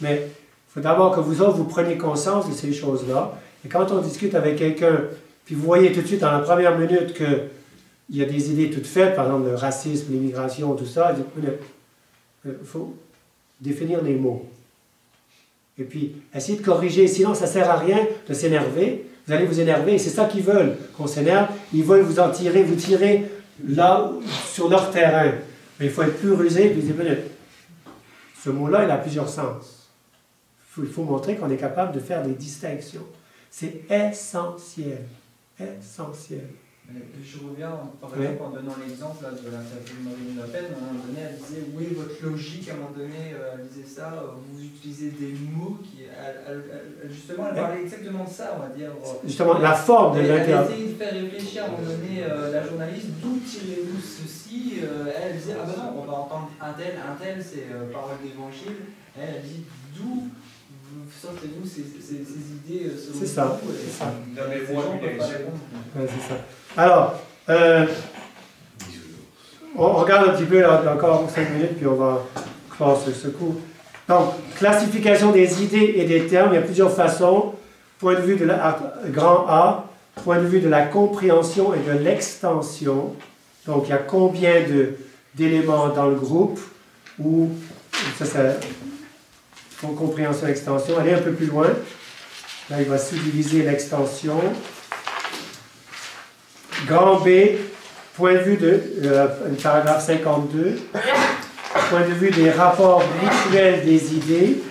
A: Mais il faut d'abord que vous autres, vous preniez conscience de ces choses-là. Et quand on discute avec quelqu'un, puis vous voyez tout de suite dans la première minute qu'il y a des idées toutes faites, par exemple le racisme, l'immigration, tout ça, Il faut définir les mots. Et puis, essayer de corriger, sinon ça ne sert à rien de s'énerver. Vous allez vous énerver, et c'est ça qu'ils veulent, qu'on s'énerve. Ils veulent vous en tirer, vous tirer là, sur leur terrain. Mais il faut être plus rusé, puis dire, ce mot-là, il a plusieurs sens. Il faut montrer qu'on est capable de faire des distinctions. C'est essentiel. Essentiel.
E: Je reviens, par exemple, en donnant l'exemple de l'interview de Marine Le Pen, à un moment donné, elle disait, oui, votre logique, à un moment donné, elle disait ça, vous utilisez des mots qui... justement, elle parlait exactement de ça, on va dire.
A: Justement, la forme de l'interview.
E: Elle essayait de faire réfléchir, à un moment donné, la journaliste, d'où tirez-vous ceci? Elle disait, ah ben non, on va entendre un tel, c'est parole d'évangile. Elle dit, d'où sortez-vous ces idées selon
A: c'est ça.
E: vous?
A: C'est ça.
C: Donnez-moi une élection.
A: Ouais, c'est ça. Alors, on regarde un petit peu, là, encore 5 minutes, puis on va clore ce cours. Donc, classification des idées et des termes, il y a plusieurs façons. Point de vue de grand A, point de vue de la compréhension et de l'extension. Donc, il y a combien d'éléments dans le groupe, ou ça compréhension et extension. Allez un peu plus loin. Là, il va subdiviser l'extension. Grand B, point de vue de paragraphe 52, point de vue des rapports mutuels des idées,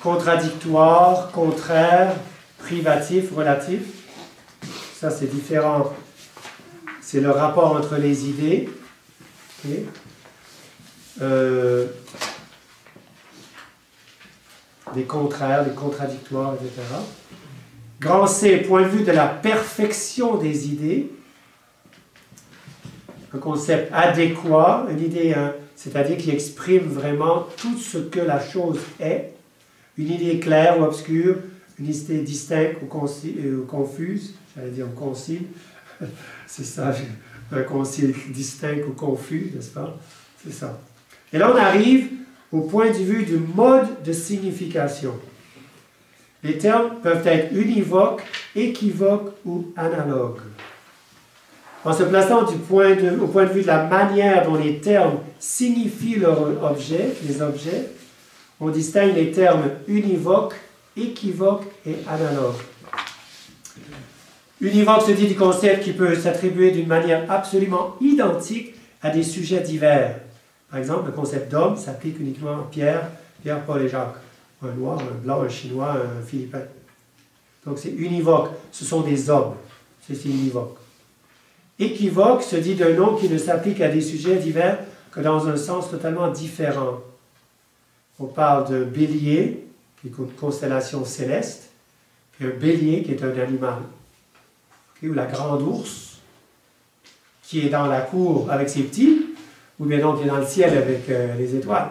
A: contradictoire, contraire, privatif, relatif. Ça, c'est différent. C'est le rapport entre les idées. Okay. Des contraires, des contradictoires, etc. Grand C, point de vue de la perfection des idées. Un concept adéquat, une idée, c'est-à-dire qui exprime vraiment tout ce que la chose est. Une idée claire ou obscure, une idée distincte ou confuse. J'allais dire concile. C'est ça, un concile distinct ou confus, n'est-ce pas? C'est ça. Et là, on arrive au point de vue du mode de signification. Les termes peuvent être univoques, équivoques ou analogues. En se plaçant au point de vue de la manière dont les termes signifient leur objet, les objets, on distingue les termes univoques, équivoques et analogues. Univoque se dit du concept qui peut s'attribuer d'une manière absolument identique à des sujets divers. Par exemple, le concept d'homme s'applique uniquement à Pierre, Paul et Jacques. Un noir, un blanc, un chinois, un philippin. Donc c'est univoque. Ce sont des hommes. C'est univoque. Équivoque se dit d'un nom qui ne s'applique à des sujets divers que dans un sens totalement différent. On parle de bélier, qui est une constellation céleste, puis un bélier qui est un animal. Okay, ou la grande ours, qui est dans la cour avec ses petits, ou bien donc qui est dans le ciel avec les étoiles.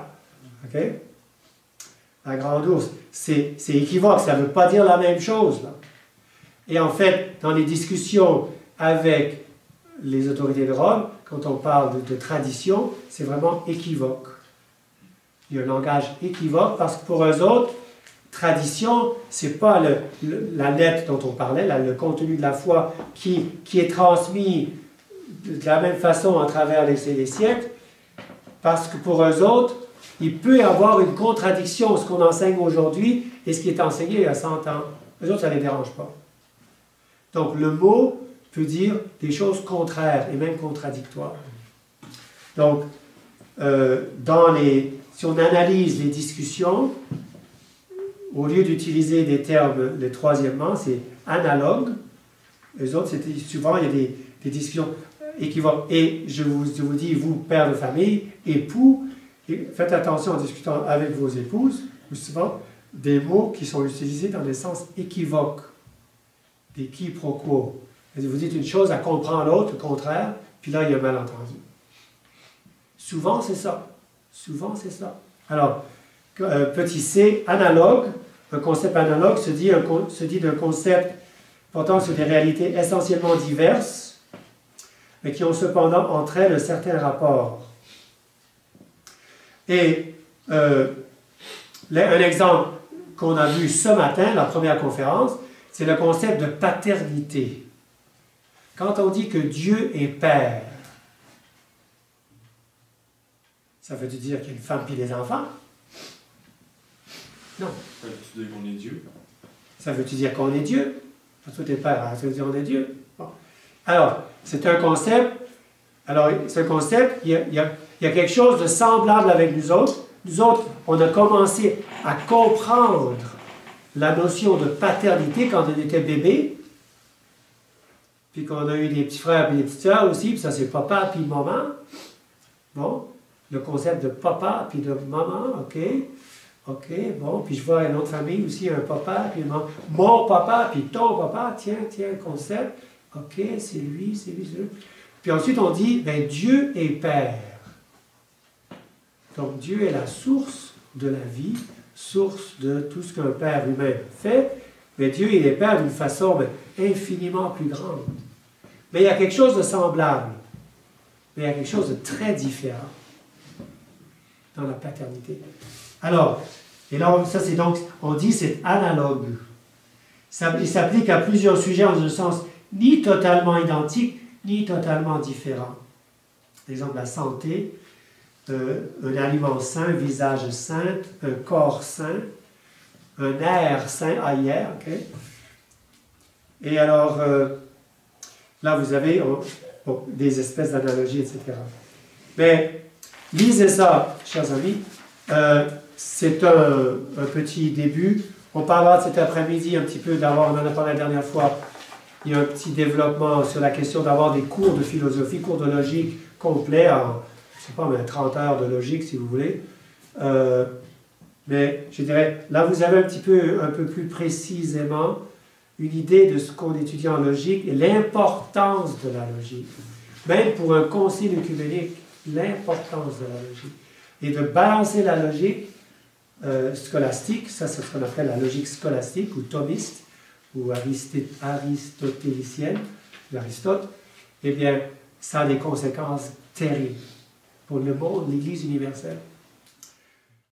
A: Okay? La grande ours, c'est équivoque, ça ne veut pas dire la même chose. Là. Et en fait, dans les discussions avec les autorités de Rome, quand on parle de tradition, c'est vraiment équivoque. Il y a un langage équivoque parce que pour eux autres, tradition, ce n'est pas la lettre dont on parlait, le contenu de la foi qui est transmis de la même façon à travers les siècles, parce que pour eux autres, il peut y avoir une contradiction entre ce qu'on enseigne aujourd'hui et ce qui est enseigné il y a 100 ans. Eux autres, ça ne les dérange pas. Donc le mot peut dire des choses contraires et même contradictoires. Donc, si on analyse les discussions, au lieu d'utiliser des termes, le troisièmement, c'est analogue. Les autres, souvent, il y a des discussions équivoques. Et je vous dis, vous, père de famille, époux, faites attention en discutant avec vos épouses, ou souvent, des mots qui sont utilisés dans des sens équivoques, des quiproquos. Vous dites une chose, elle comprend l'autre, le contraire, puis là, il y a un malentendu. Souvent, c'est ça. Souvent, c'est ça. Alors, petit c, analogue. Un concept analogue se dit d'un concept portant sur des réalités essentiellement diverses, mais qui ont cependant entre elles un certain rapport. Et un exemple qu'on a vu ce matin, la première conférence, c'est le concept de paternité. Quand on dit que Dieu est Père, Ça veut-tu dire qu'il y a une femme puis des enfants? Non.
B: Ça veut-tu dire qu'on est Dieu?
A: Ça veut-tu dire qu'on est Dieu? Parce que t'es père, ça veut dire qu'on est Dieu. Bon. Alors, c'est un concept. Alors, ce concept, il y a quelque chose de semblable avec nous autres. Nous autres, on a commencé à comprendre la notion de paternité quand on était bébé, puis qu'on a eu des petits frères et des petites sœurs aussi, puis ça c'est papa puis maman. Bon, le concept de papa puis de maman, ok, bon, puis je vois une autre famille aussi, un papa puis maman, mon papa puis ton papa, tiens, concept, ok, c'est lui, c'est lui. Puis ensuite on dit, ben Dieu est Père. Donc Dieu est la source de la vie, source de tout ce qu'un père humain fait, mais Dieu il est Père d'une façon infiniment plus grande. Mais il y a quelque chose de semblable, mais il y a quelque chose de très différent dans la paternité. Alors, et là, ça c'est donc, on dit c'est analogue. Il s'applique à plusieurs sujets en un sens ni totalement identique, ni totalement différent. Par exemple, la santé, un aliment sain, un visage sain, un corps sain, un air sain, ailleurs, ok? Et alors, là, vous avez des espèces d'analogies, etc. Mais, lisez ça, chers amis. C'est un petit début. On parlera cet après-midi un petit peu d'avoir, on en a parlé la dernière fois, il y a un petit développement sur la question d'avoir des cours de philosophie, cours de logique complets en, je ne sais pas, mais 30 heures de logique, si vous voulez. Mais je dirais, là, vous avez un peu plus précisément une idée de ce qu'on étudie en logique et l'importance de la logique. Même pour un concile œcuménique, l'importance de la logique. Et de balancer la logique scolastique, ça c'est ce qu'on appelle la logique scolastique ou thomiste, ou aristotélicienne, d'Aristote, eh bien, ça a des conséquences terribles pour le monde, l'Église universelle.